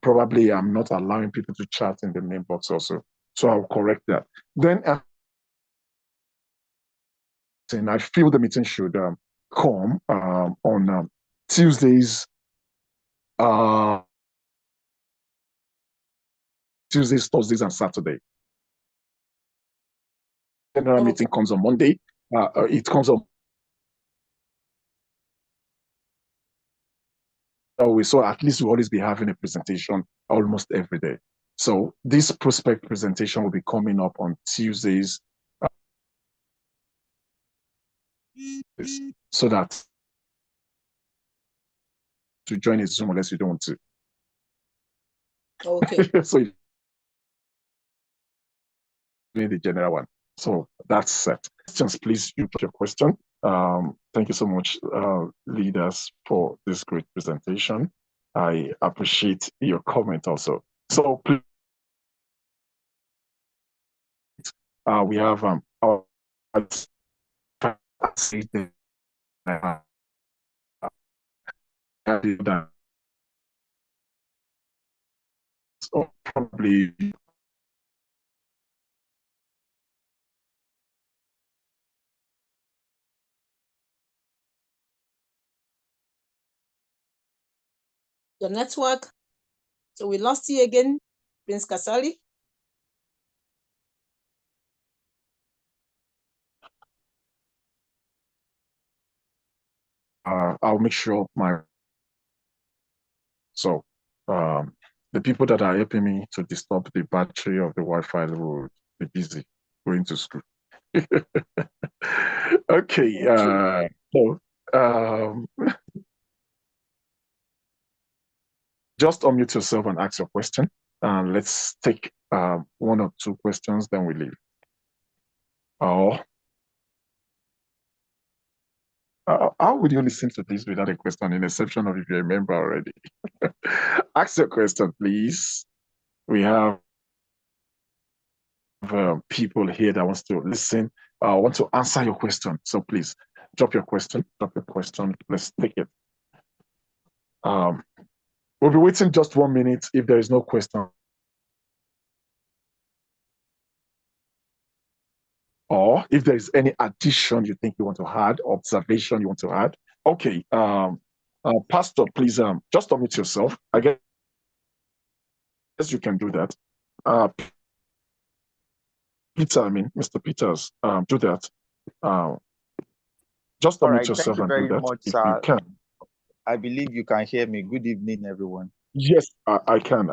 Probably I'm not allowing people to chat in the main box also. So I'll correct that. Then I feel the meeting should come on Tuesdays, Thursdays, and Saturday. General meeting comes on Monday. It comes on. So at least we'll always be having a presentation almost every day. So this prospect presentation will be coming up on Tuesdays. So that to join a Zoom unless you don't want to. Okay. So the general one. So that's set. Questions, please, you put your question. Thank you so much, leaders, for this great presentation. I appreciate your comment also. So please, we have our probably your network. So we lost you again, Prince Kasali. I'll make sure so the people that are helping me to disturb the battery of the Wi-Fi will be busy going to school. Okay. So just unmute yourself and ask your question. Let's take 1 or 2 questions, then we leave. How would you listen to this without a question, in exception of if you're a member already? Ask your question, please. We have people here that wants to listen, want to answer your question. So please drop your question. Let's take it. Um, we'll be waiting just 1 minute if there is no question. Or if there is any addition you think you want to add, observation you want to add. Okay, Pastor, please just unmute yourself. I guess you can do that. Peter, Mr. Peters, do that. Just unmute right, yourself and do that much, if you can. I believe you can hear me. Good evening, everyone. Yes, I can.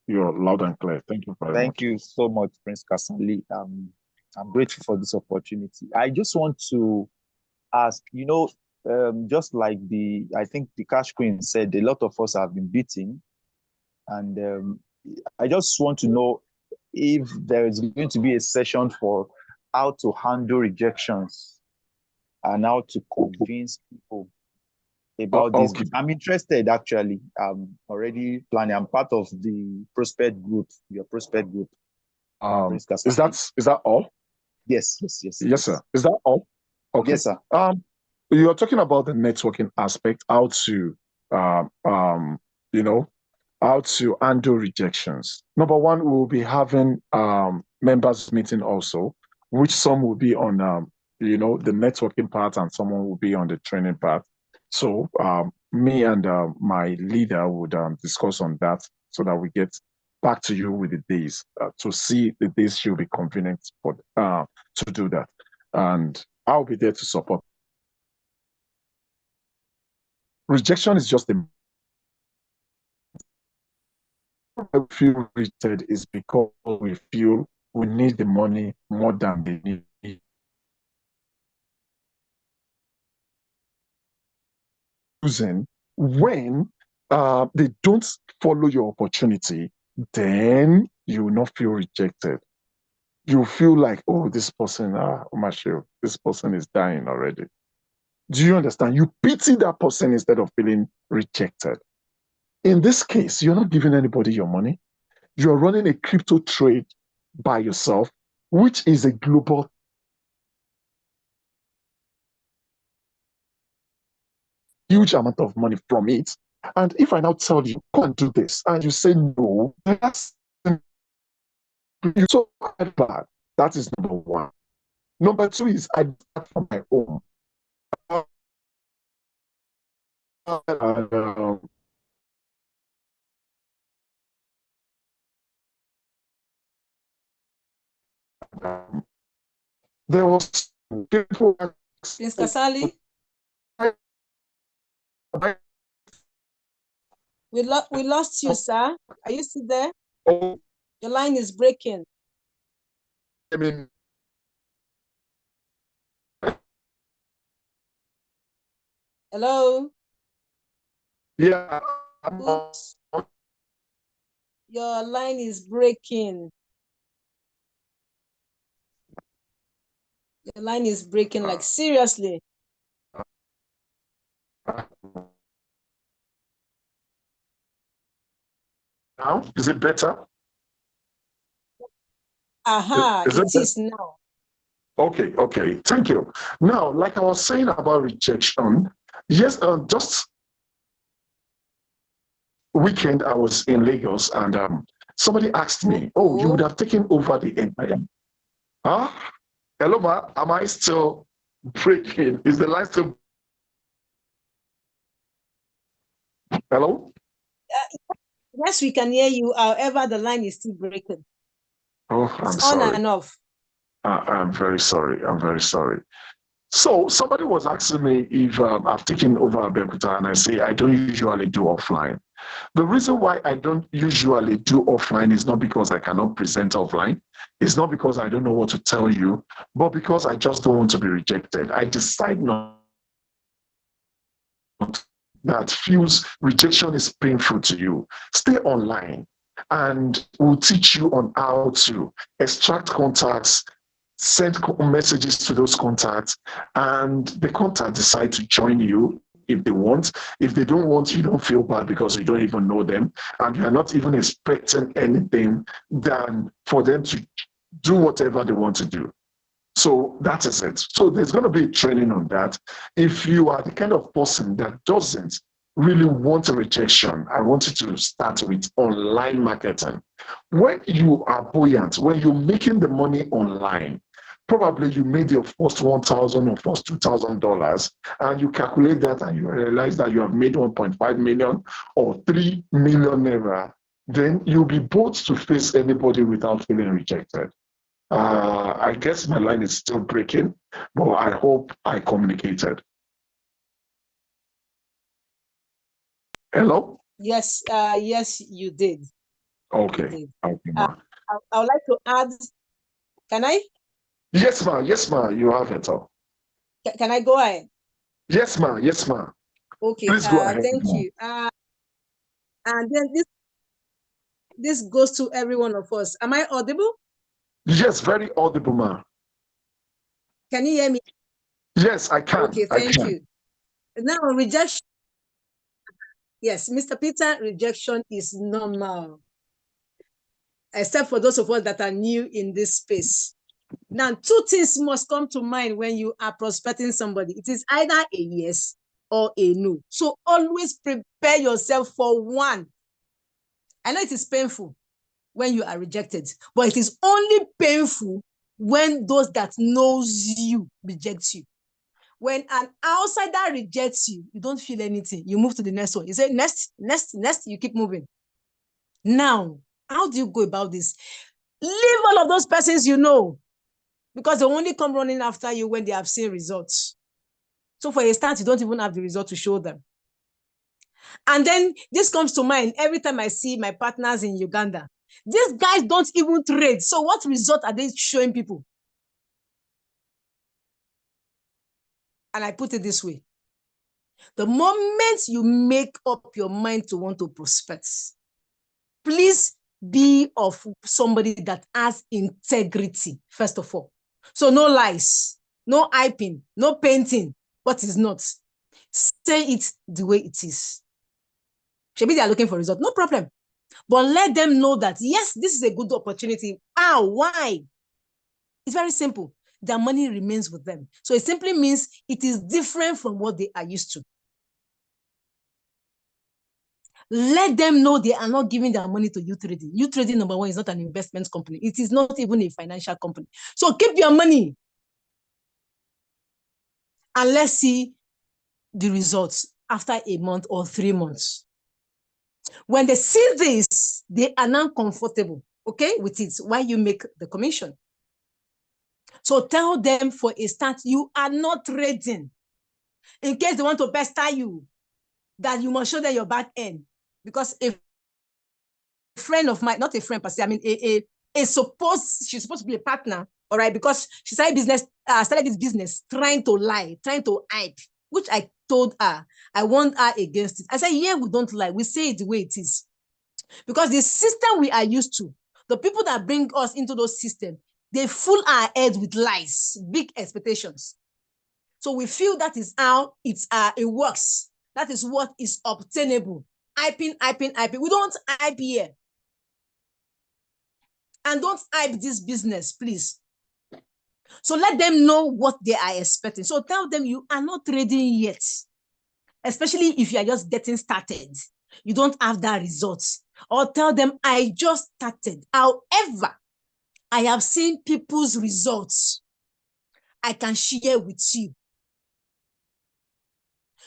You're loud and clear. Thank you very much. Thank you so much, Prince Kasali. I'm grateful for this opportunity. I just want to ask, just like I think the Cash Queen said, a lot of us have been beaten. And I just want to know if there is going to be a session for how to handle rejections and how to convince people about this. Okay. I'm interested, actually. I'm already planning. I'm part of the prospect group, your prospect group. Is that all? Yes, sir. Is that all? Okay. Yes, sir. You're talking about the networking aspect, how to how to handle rejections. Number one, we will be having members meeting also, which some will be on the networking part and someone will be on the training part. So me and my leader would discuss on that so that we get back to you with the days to see the days she'll be convenient for to do that. And I'll be there to support. Rejection is just a I feel rejected is because we feel we need the money more than they need. When they don't follow your opportunity, then you will not feel rejected. You feel like, oh, this person, this person is dying already. Do you understand? You pity that person instead of feeling rejected. In this case, you're not giving anybody your money. You're running a crypto trade by yourself, which is a global huge amount of money from it. And if I now tell you, go and do this, and you say no, that's so bad. That is number one. Number two is I start from my own. There was people. Prince Kasali, we lost you, sir. Are you still there? Oh, your line is breaking. I mean, hello. Yeah. Oops. Your line is breaking. Your line is breaking, like seriously. Now, is it better? Aha, it is now. Okay, thank you. Now, like I was saying about rejection, yes, just weekend I was in Lagos and somebody asked me, oh, you would have taken over the empire. Huh? Hello, ma, am I still breaking? Is the line still? Hello? Yes, we can hear you. However, the line is still breaking. Oh, I'm sorry. On and off. I'm very sorry. I'm very sorry. So somebody was asking me if I've taken over Abeokuta, and I say I don't usually do offline. The reason why I don't usually do offline is not because I cannot present offline. It's not because I don't know what to tell you, but because I just don't want to be rejected. I decide not that feels rejection is painful to you. Stay online and we'll teach you on how to extract contacts, send messages to those contacts, and the contact decide to join you if they want. If they don't want, you don't feel bad because you don't even know them and you're not even expecting anything than for them to do whatever they want to do. So that is it. So there's going to be training on that. If you are the kind of person that doesn't really want a rejection, I want you to start with online marketing. When you are buoyant, when you're making the money online, probably you made your first $1,000 or first $2,000, and you calculate that and you realize that you have made 1.5 million or 3 million naira, then you'll be bold to face anybody without feeling rejected. I guess my line is still breaking, but I hope I communicated. Hello? Yes, yes, you did. Okay. You did. Okay, ma. I would like to add, can I? Yes, ma. Yes, ma. You have it all. Can I go ahead? Yes, ma. Yes, ma. Okay, Please go ahead. thank you. And then this goes to every one of us. Am I audible? Yes, very audible, ma. Can you hear me? Yes, I can. Okay, thank you. Now, rejection. Yes, Mr. Peter, rejection is normal, except for those of us that are new in this space. Now, two things must come to mind when you are prospecting somebody. It is either a yes or a no. So always prepare yourself for one. I know it is painful when you are rejected, but it is only painful when those that knows you reject you. When an outsider rejects you, you don't feel anything. You move to the next one. You say, next, you keep moving. Now, how do you go about this? Leave all of those persons you know, because they only come running after you when they have seen results. So for a start, you don't even have the result to show them. And then this comes to mind every time I see my partners in Uganda. These guys don't even trade. So what result are they showing people? And I put it this way. The moment you make up your mind to want to prospect, please be of somebody that has integrity, first of all. So no lies, no hyping, no painting what is not. Say it the way it is. Maybe they are looking for results, no problem. But let them know that, yes, this is a good opportunity. How? Why? It's very simple. Their money remains with them. So it simply means it is different from what they are used to. Let them know they are not giving their money to you trading. You trading, number one, is not an investment company. It is not even a financial company. So keep your money. And let's see the results after a month or 3 months. When they see this, they are now comfortable, okay, with it while you make the commission. So tell them for a start, you are not trading. In case they want to pester you, that you must show them your back end. Because a friend of mine, not a friend per se, I mean, she's supposed to be a partner, all right, because she started this business trying to lie, trying to hide, which I told her, I warned her against it. I said, yeah, we don't lie, we say it the way it is. Because the system we are used to, the people that bring us into those systems, they fool our heads with lies, big expectations. So we feel that is how it works. That is what is obtainable. Hyping. We don't hype here. And don't hype this business, please. So let them know what they are expecting. So tell them you are not trading yet, especially if you are just getting started. You don't have that result. Or tell them, I just started. However, I have seen people's results. I can share with you.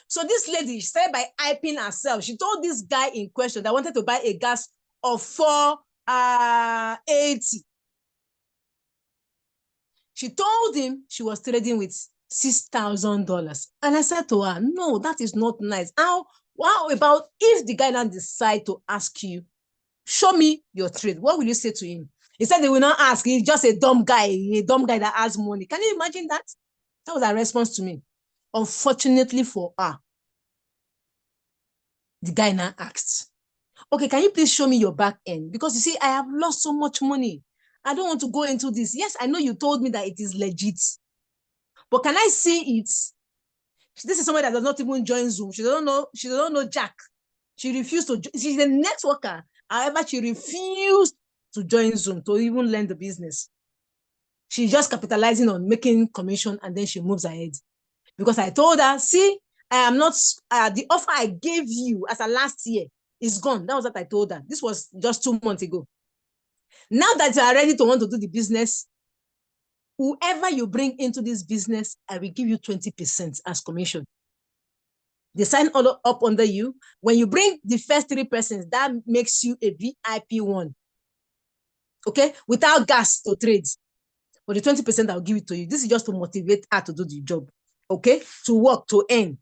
So this lady, she started by hyping herself. She told this guy in question that wanted to buy a gas of 480. She told him she was trading with $6,000. And I said to her, no, that is not nice. How about if the guy now decide to ask you, show me your trade, what will you say to him? He said they will not ask. He's just a dumb guy that has money. Can you imagine that? That was her response to me. Unfortunately for her, the guy now asked, okay, can you please show me your back end? Because you see, I have lost so much money. I don't want to go into this. Yes, I know you told me that it is legit, but can I see it? This is somebody that does not even join Zoom. She doesn't know Jack. She refused to. She's a networker. However, she refused to join Zoom to even learn the business. She's just capitalizing on making commission, and then she moves ahead. Because I told her, see, I am not, the offer I gave you as a last year is gone. That was what I told her. This was just 2 months ago. Now that you are ready to want to do the business, whoever you bring into this business, I will give you 20% as commission. They sign all up under you. When you bring the first 3 persons, that makes you a VIP 1. Okay? Without gas to trade. But the 20% I'll give it to you. This is just to motivate her to do the job. Okay? To work, to earn.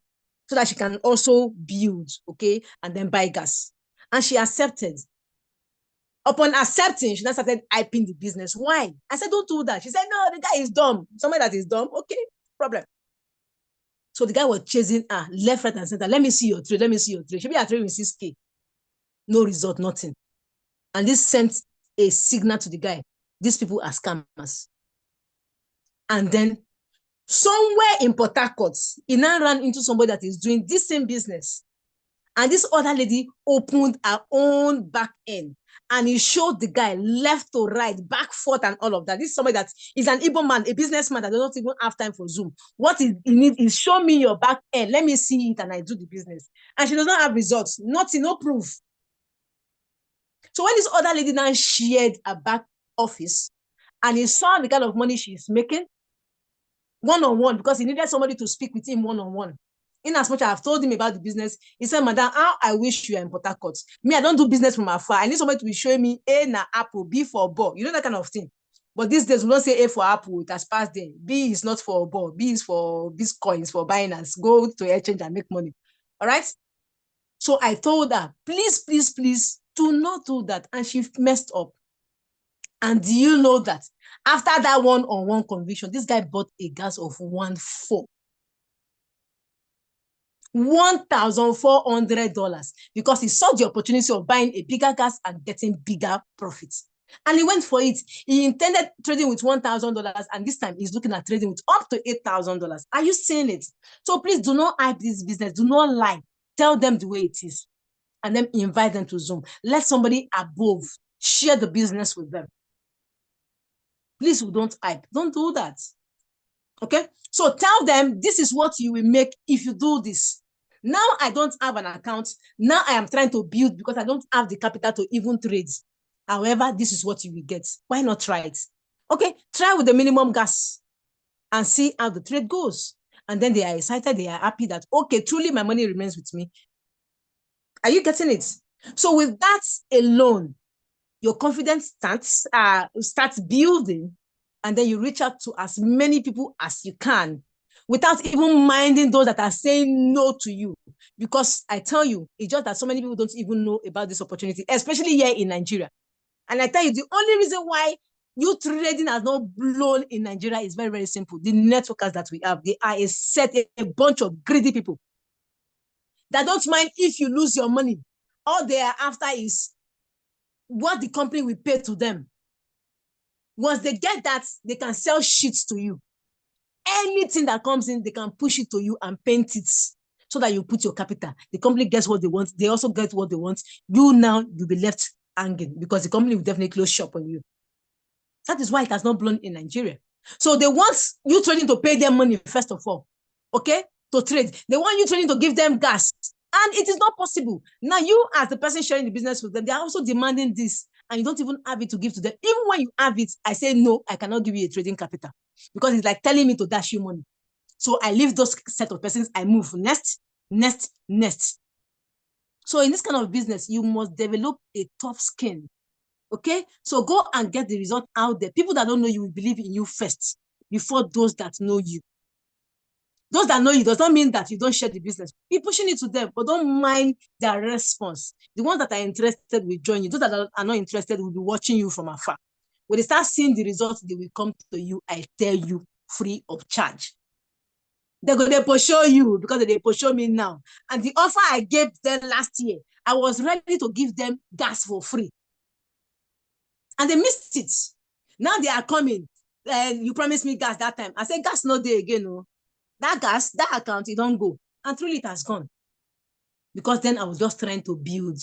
So that she can also build. Okay? And then buy gas. And she accepted. Upon accepting, she now started hyping the business. Why? I said, don't do that. She said, no, the guy is dumb. Somebody that is dumb. Okay, problem. So the guy was chasing her left, right, and center. Let me see your trade. Let me see your trade. She be a trade with 6K. No result, nothing. And this sent a signal to the guy. These people are scammers. And then somewhere in Port Harcourt, he now ran into somebody that is doing this same business. And this other lady opened her own back end. And he showed the guy left to right, back, forth, and all of that. This is somebody that is an Igbo man, a businessman that does not even have time for Zoom. What he needs is show me your back end. Let me see it and I do the business. And she does not have results. Nothing, no proof. So when this other lady now shared a back office and he saw the kind of money she's making, one-on-one, because he needed somebody to speak with him one-on-one. In as much as I've told him about the business, he said, Madam, how I wish you are in Port Harcourt. Me, I don't do business from afar. I need somebody to be showing me A na apple, B for ball. You know that kind of thing. But these days, we don't say A for apple. It has passed there. B is not for ball. B is for Bitcoins, for Binance. Go to exchange and make money. All right? So I told her, please, please, please, do not do that. And she messed up. And do you know that after that one-on-one conviction, this guy bought a gas of 1.4. $1,400 because he saw the opportunity of buying a bigger gas and getting bigger profits. And he went for it. He intended trading with $1,000 and this time he's looking at trading with up to $8,000. Are you seeing it? So please do not hype this business. Do not lie. Tell them the way it is and then invite them to Zoom. Let somebody above share the business with them. Please don't hype. Don't do that. Okay? So tell them this is what you will make if you do this. Now I don't have an account. Now I am trying to build because I don't have the capital to even trade. However, this is what you will get. Why not try it? Okay, try with the minimum gas and see how the trade goes. And then they are excited. They are happy that, okay, truly my money remains with me. Are you getting it? So with that alone, your confidence starts building. And then you reach out to as many people as you can without even minding those that are saying no to you. Because I tell you, it's just that so many people don't even know about this opportunity, especially here in Nigeria. And I tell you, the only reason why youth trading has not blown in Nigeria is very, very simple. The networkers that we have, they are a bunch of greedy people that don't mind if you lose your money. All they are after is what the company will pay to them. Once they get that, they can sell shit to you. Anything that comes in, they can push it to you and paint it so that you put your capital. The company gets what they want. They also get what they want. You now, you'll be left hanging because the company will definitely close shop on you. That is why it has not blown in Nigeria. So they want you trading to pay them money, first of all, okay, to trade. They want you trading to give them gas. And it is not possible. Now you, as the person sharing the business with them, they are also demanding this. And you don't even have it to give to them. Even when you have it, I say, no, I cannot give you a trading capital because it's like telling me to dash you money. So I leave those set of persons. I move next. So in this kind of business, you must develop a tough skin. Okay? So go and get the result out there. People that don't know you will believe in you first before those that know you. Those that know you does not mean that you don't share the business. Be pushing it to them, but don't mind their response. The ones that are interested will join you. Those that are not interested will be watching you from afar. When they start seeing the results, they will come to you, I tell you, free of charge. They're going to show you because they show me now. And the offer I gave them last year, I was ready to give them gas for free. And they missed it. Now they are coming. You promised me gas that time. I said, gas no day again, no. That gas, that account, it don't go. And truly it has gone. Because then I was just trying to build.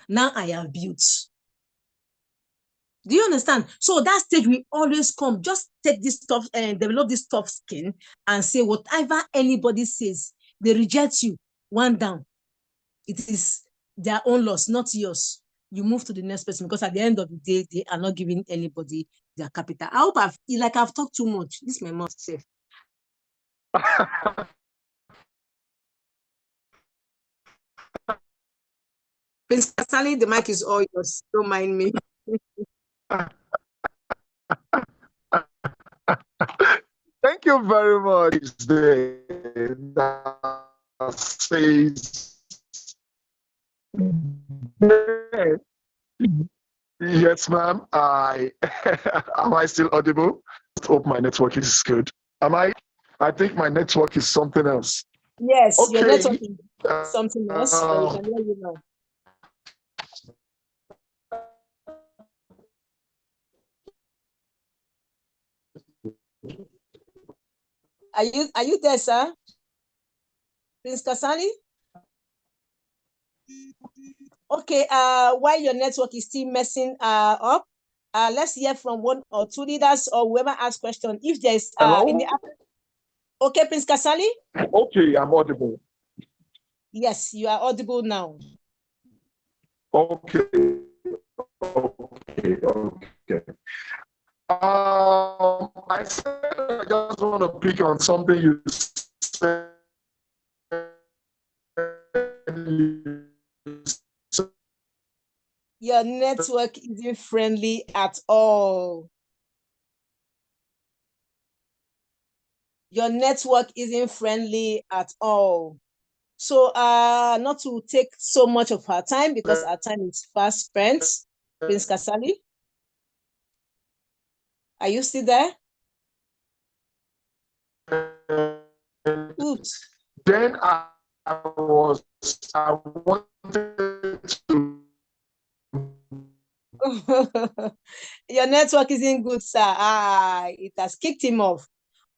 Now I have built. Do you understand? So that stage will always come. Just take this tough and develop this tough skin and say whatever anybody says, they reject you, one down. It is their own loss, not yours. You move to the next person because at the end of the day, they are not giving anybody their capital. I hope I've talked too much. This is my mouth safe. Prince Kasali, the mic is all yours. Don't mind me. Thank you very much. That says, yes, ma'am. Am I still audible? I hope my network is good. I think my network is something else. Yes, okay. Your network is something else, but we can hear you now. Are you there, sir? Prince Kasali? Okay, while your network is still messing up, let's hear from one or two leaders or whoever asks question. If there's okay, Prince Kasali? Okay, I'm audible. Yes, you are audible now. Okay. I said I just want to pick on something you said. Your network isn't friendly at all. Your network isn't friendly at all. So not to take so much of our time because our time is fast spent. Prince Kasali, are you still there? Oops. Then I wanted to. Your network isn't good, sir. It has kicked him off.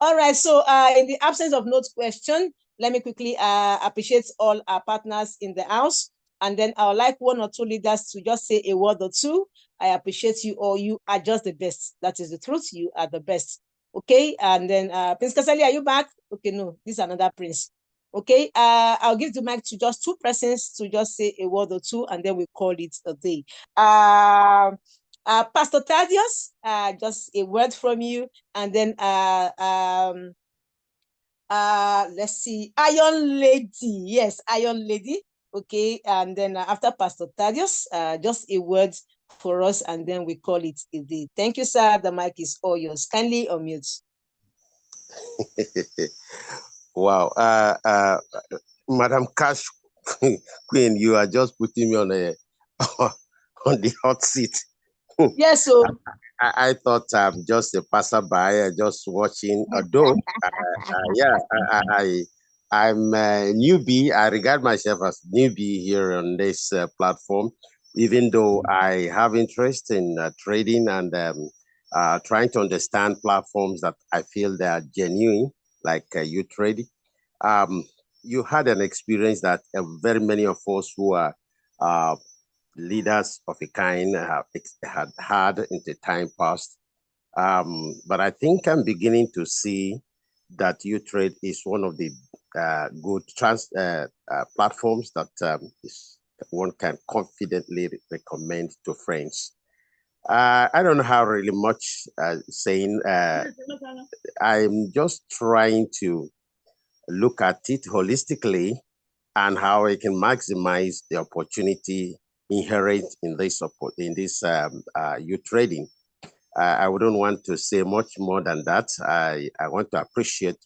All right, so in the absence of no question, let me quickly appreciate all our partners in the house. And then I would like one or two leaders to just say a word or two. I appreciate you all. You are just the best. That is the truth. You are the best. Okay, and then Prince Kasali, are you back? Okay, no, this is another Prince. Okay, I'll give the mic to just two persons to just say a word or two, and then we call it a day. Pastor Thaddeus, just a word from you, and then let's see, Iron Lady. Yes, Iron Lady. Okay, and then after Pastor Thaddeus, just a word for us, and then we call it a day. Thank you, sir. The mic is all yours. Kindly unmute. Wow. Madam Cash Queen, you are just putting me on on the hot seat. Yes, so I thought I'm just a passerby, just watching. Although, I'm a newbie. I regard myself as newbie here on this platform, even though I have interest in trading and trying to understand platforms that I feel they are genuine, like Utrade. You had an experience that very many of us who are leaders of a kind had had in the time past. But I think I'm beginning to see that Utrade is one of the good platforms that one can confidently recommend to friends. I don't have really much saying. I'm just trying to look at it holistically and how I can maximize the opportunity inherent in this Utrade. I wouldn't want to say much more than that. I want to appreciate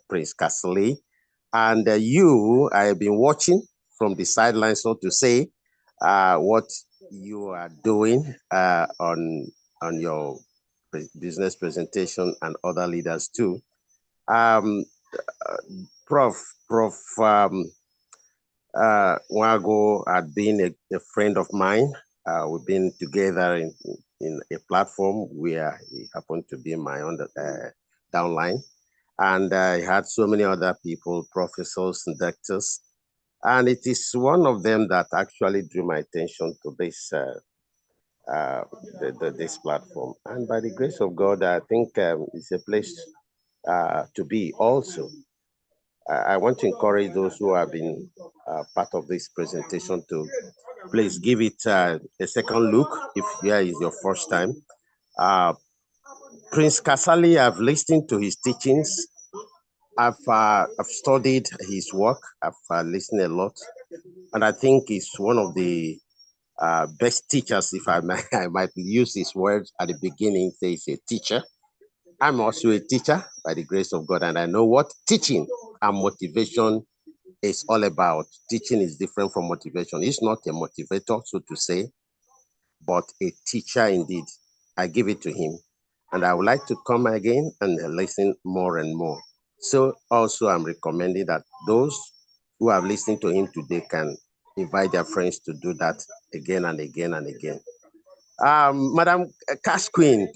Prince Kasali. And I have been watching from the sidelines, so to say, what you are doing on your business presentation and other leaders too. Prof. Wago had been a friend of mine. We've been together in a platform where he happened to be my downline. And I had so many other people, professors and doctors. And it is one of them that actually drew my attention to this this platform. And by the grace of God, I think it's a place to be also. I want to encourage those who have been part of this presentation to please give it a second look if here is your first time. Prince Kasali, I've listened to his teachings. I've studied his work. I've listened a lot, and I think he's one of the best teachers. If I might use his words at the beginning, say he's a teacher. I'm also a teacher by the grace of God, and I know what teaching and motivation is all about. Teaching is different from motivation. He's not a motivator, so to say, but a teacher indeed. I give it to him, and I would like to come again and listen more and more. So also I'm recommending that those who have listened to him today can invite their friends to do that again and again and again. Madam Cash Queen,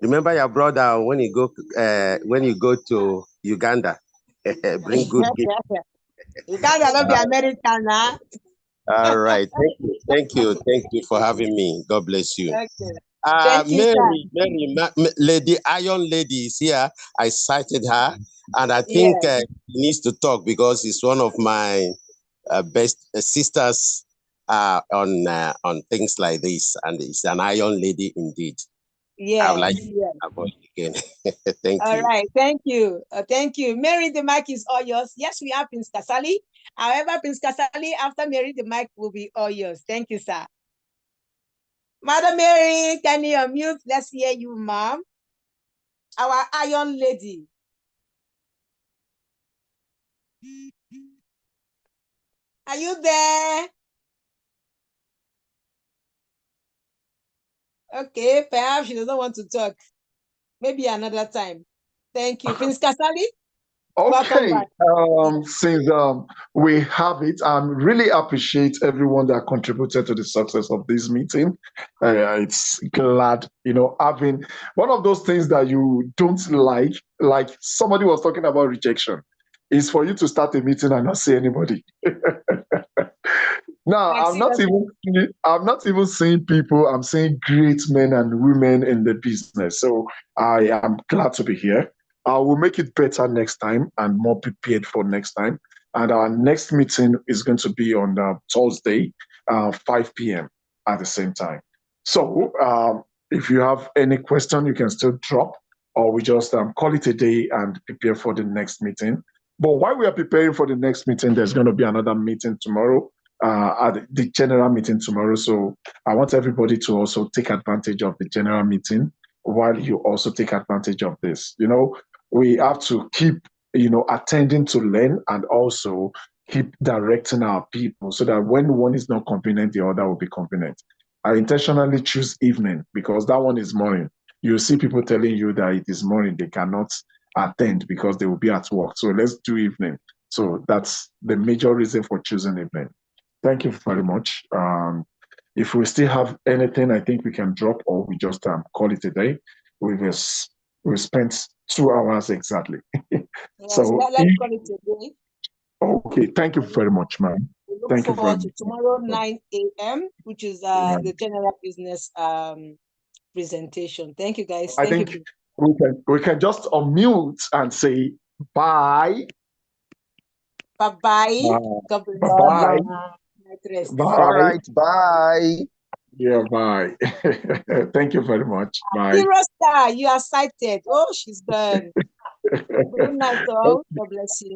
remember your brother when you go to Uganda, bring good gifts. Uganda not be American, huh? All right, thank you for having me. God bless you. Thank you, Lady Iron Lady is here. I cited her, and I think she needs to talk because she's one of my best sisters on things like this, and it's an Iron Lady indeed. Yeah. I would like to avoid again. Thank you. All right, thank you. Thank you. Mary, the mic is all yours. Yes, we have Prince Kasali. However, Prince Kasali, after Mary, the mic will be all yours. Thank you, sir. Madam Mary, can you unmute? Let's hear you, ma'am. Our Iron Lady. Are you there? Okay, perhaps she doesn't want to talk. Maybe another time. Thank you. Prince Kasali? Okay, since we have it, I really appreciate everyone that contributed to the success of this meeting. It's glad, having one of those things that you don't like somebody was talking about rejection, is for you to start a meeting and not see anybody. Now, I'm not even seeing people. I'm seeing great men and women in the business. So I am glad to be here. I will make it better next time and more prepared for next time. And our next meeting is going to be on Thursday, 5 p.m. at the same time. So if you have any question, you can still drop, or we just call it a day and prepare for the next meeting. But while we are preparing for the next meeting, there's going to be another meeting tomorrow. At the general meeting tomorrow. So I want everybody to also take advantage of the general meeting while you also take advantage of this. We have to keep, attending to learn and also keep directing our people so that when one is not convenient, the other will be convenient. I intentionally choose evening because that one is morning. You see people telling you that it is morning, they cannot attend because they will be at work. So let's do evening. So that's the major reason for choosing evening. Thank you very much. If we still have anything, I think we can drop, or we just call it a day. We spent 2 hours exactly. Yes, so let's call it a day. Okay, thank you very much, ma'am. Thank you very much. Tomorrow 9 a.m., which is the general business presentation. Thank you, guys. I think we can just unmute and say bye. Bye-bye. God bless. Bye. Bye. All right, bye. Yeah, bye. Thank you very much. Bye. Hero Star, you are cited. Oh, she's done. Good night, all. God bless you.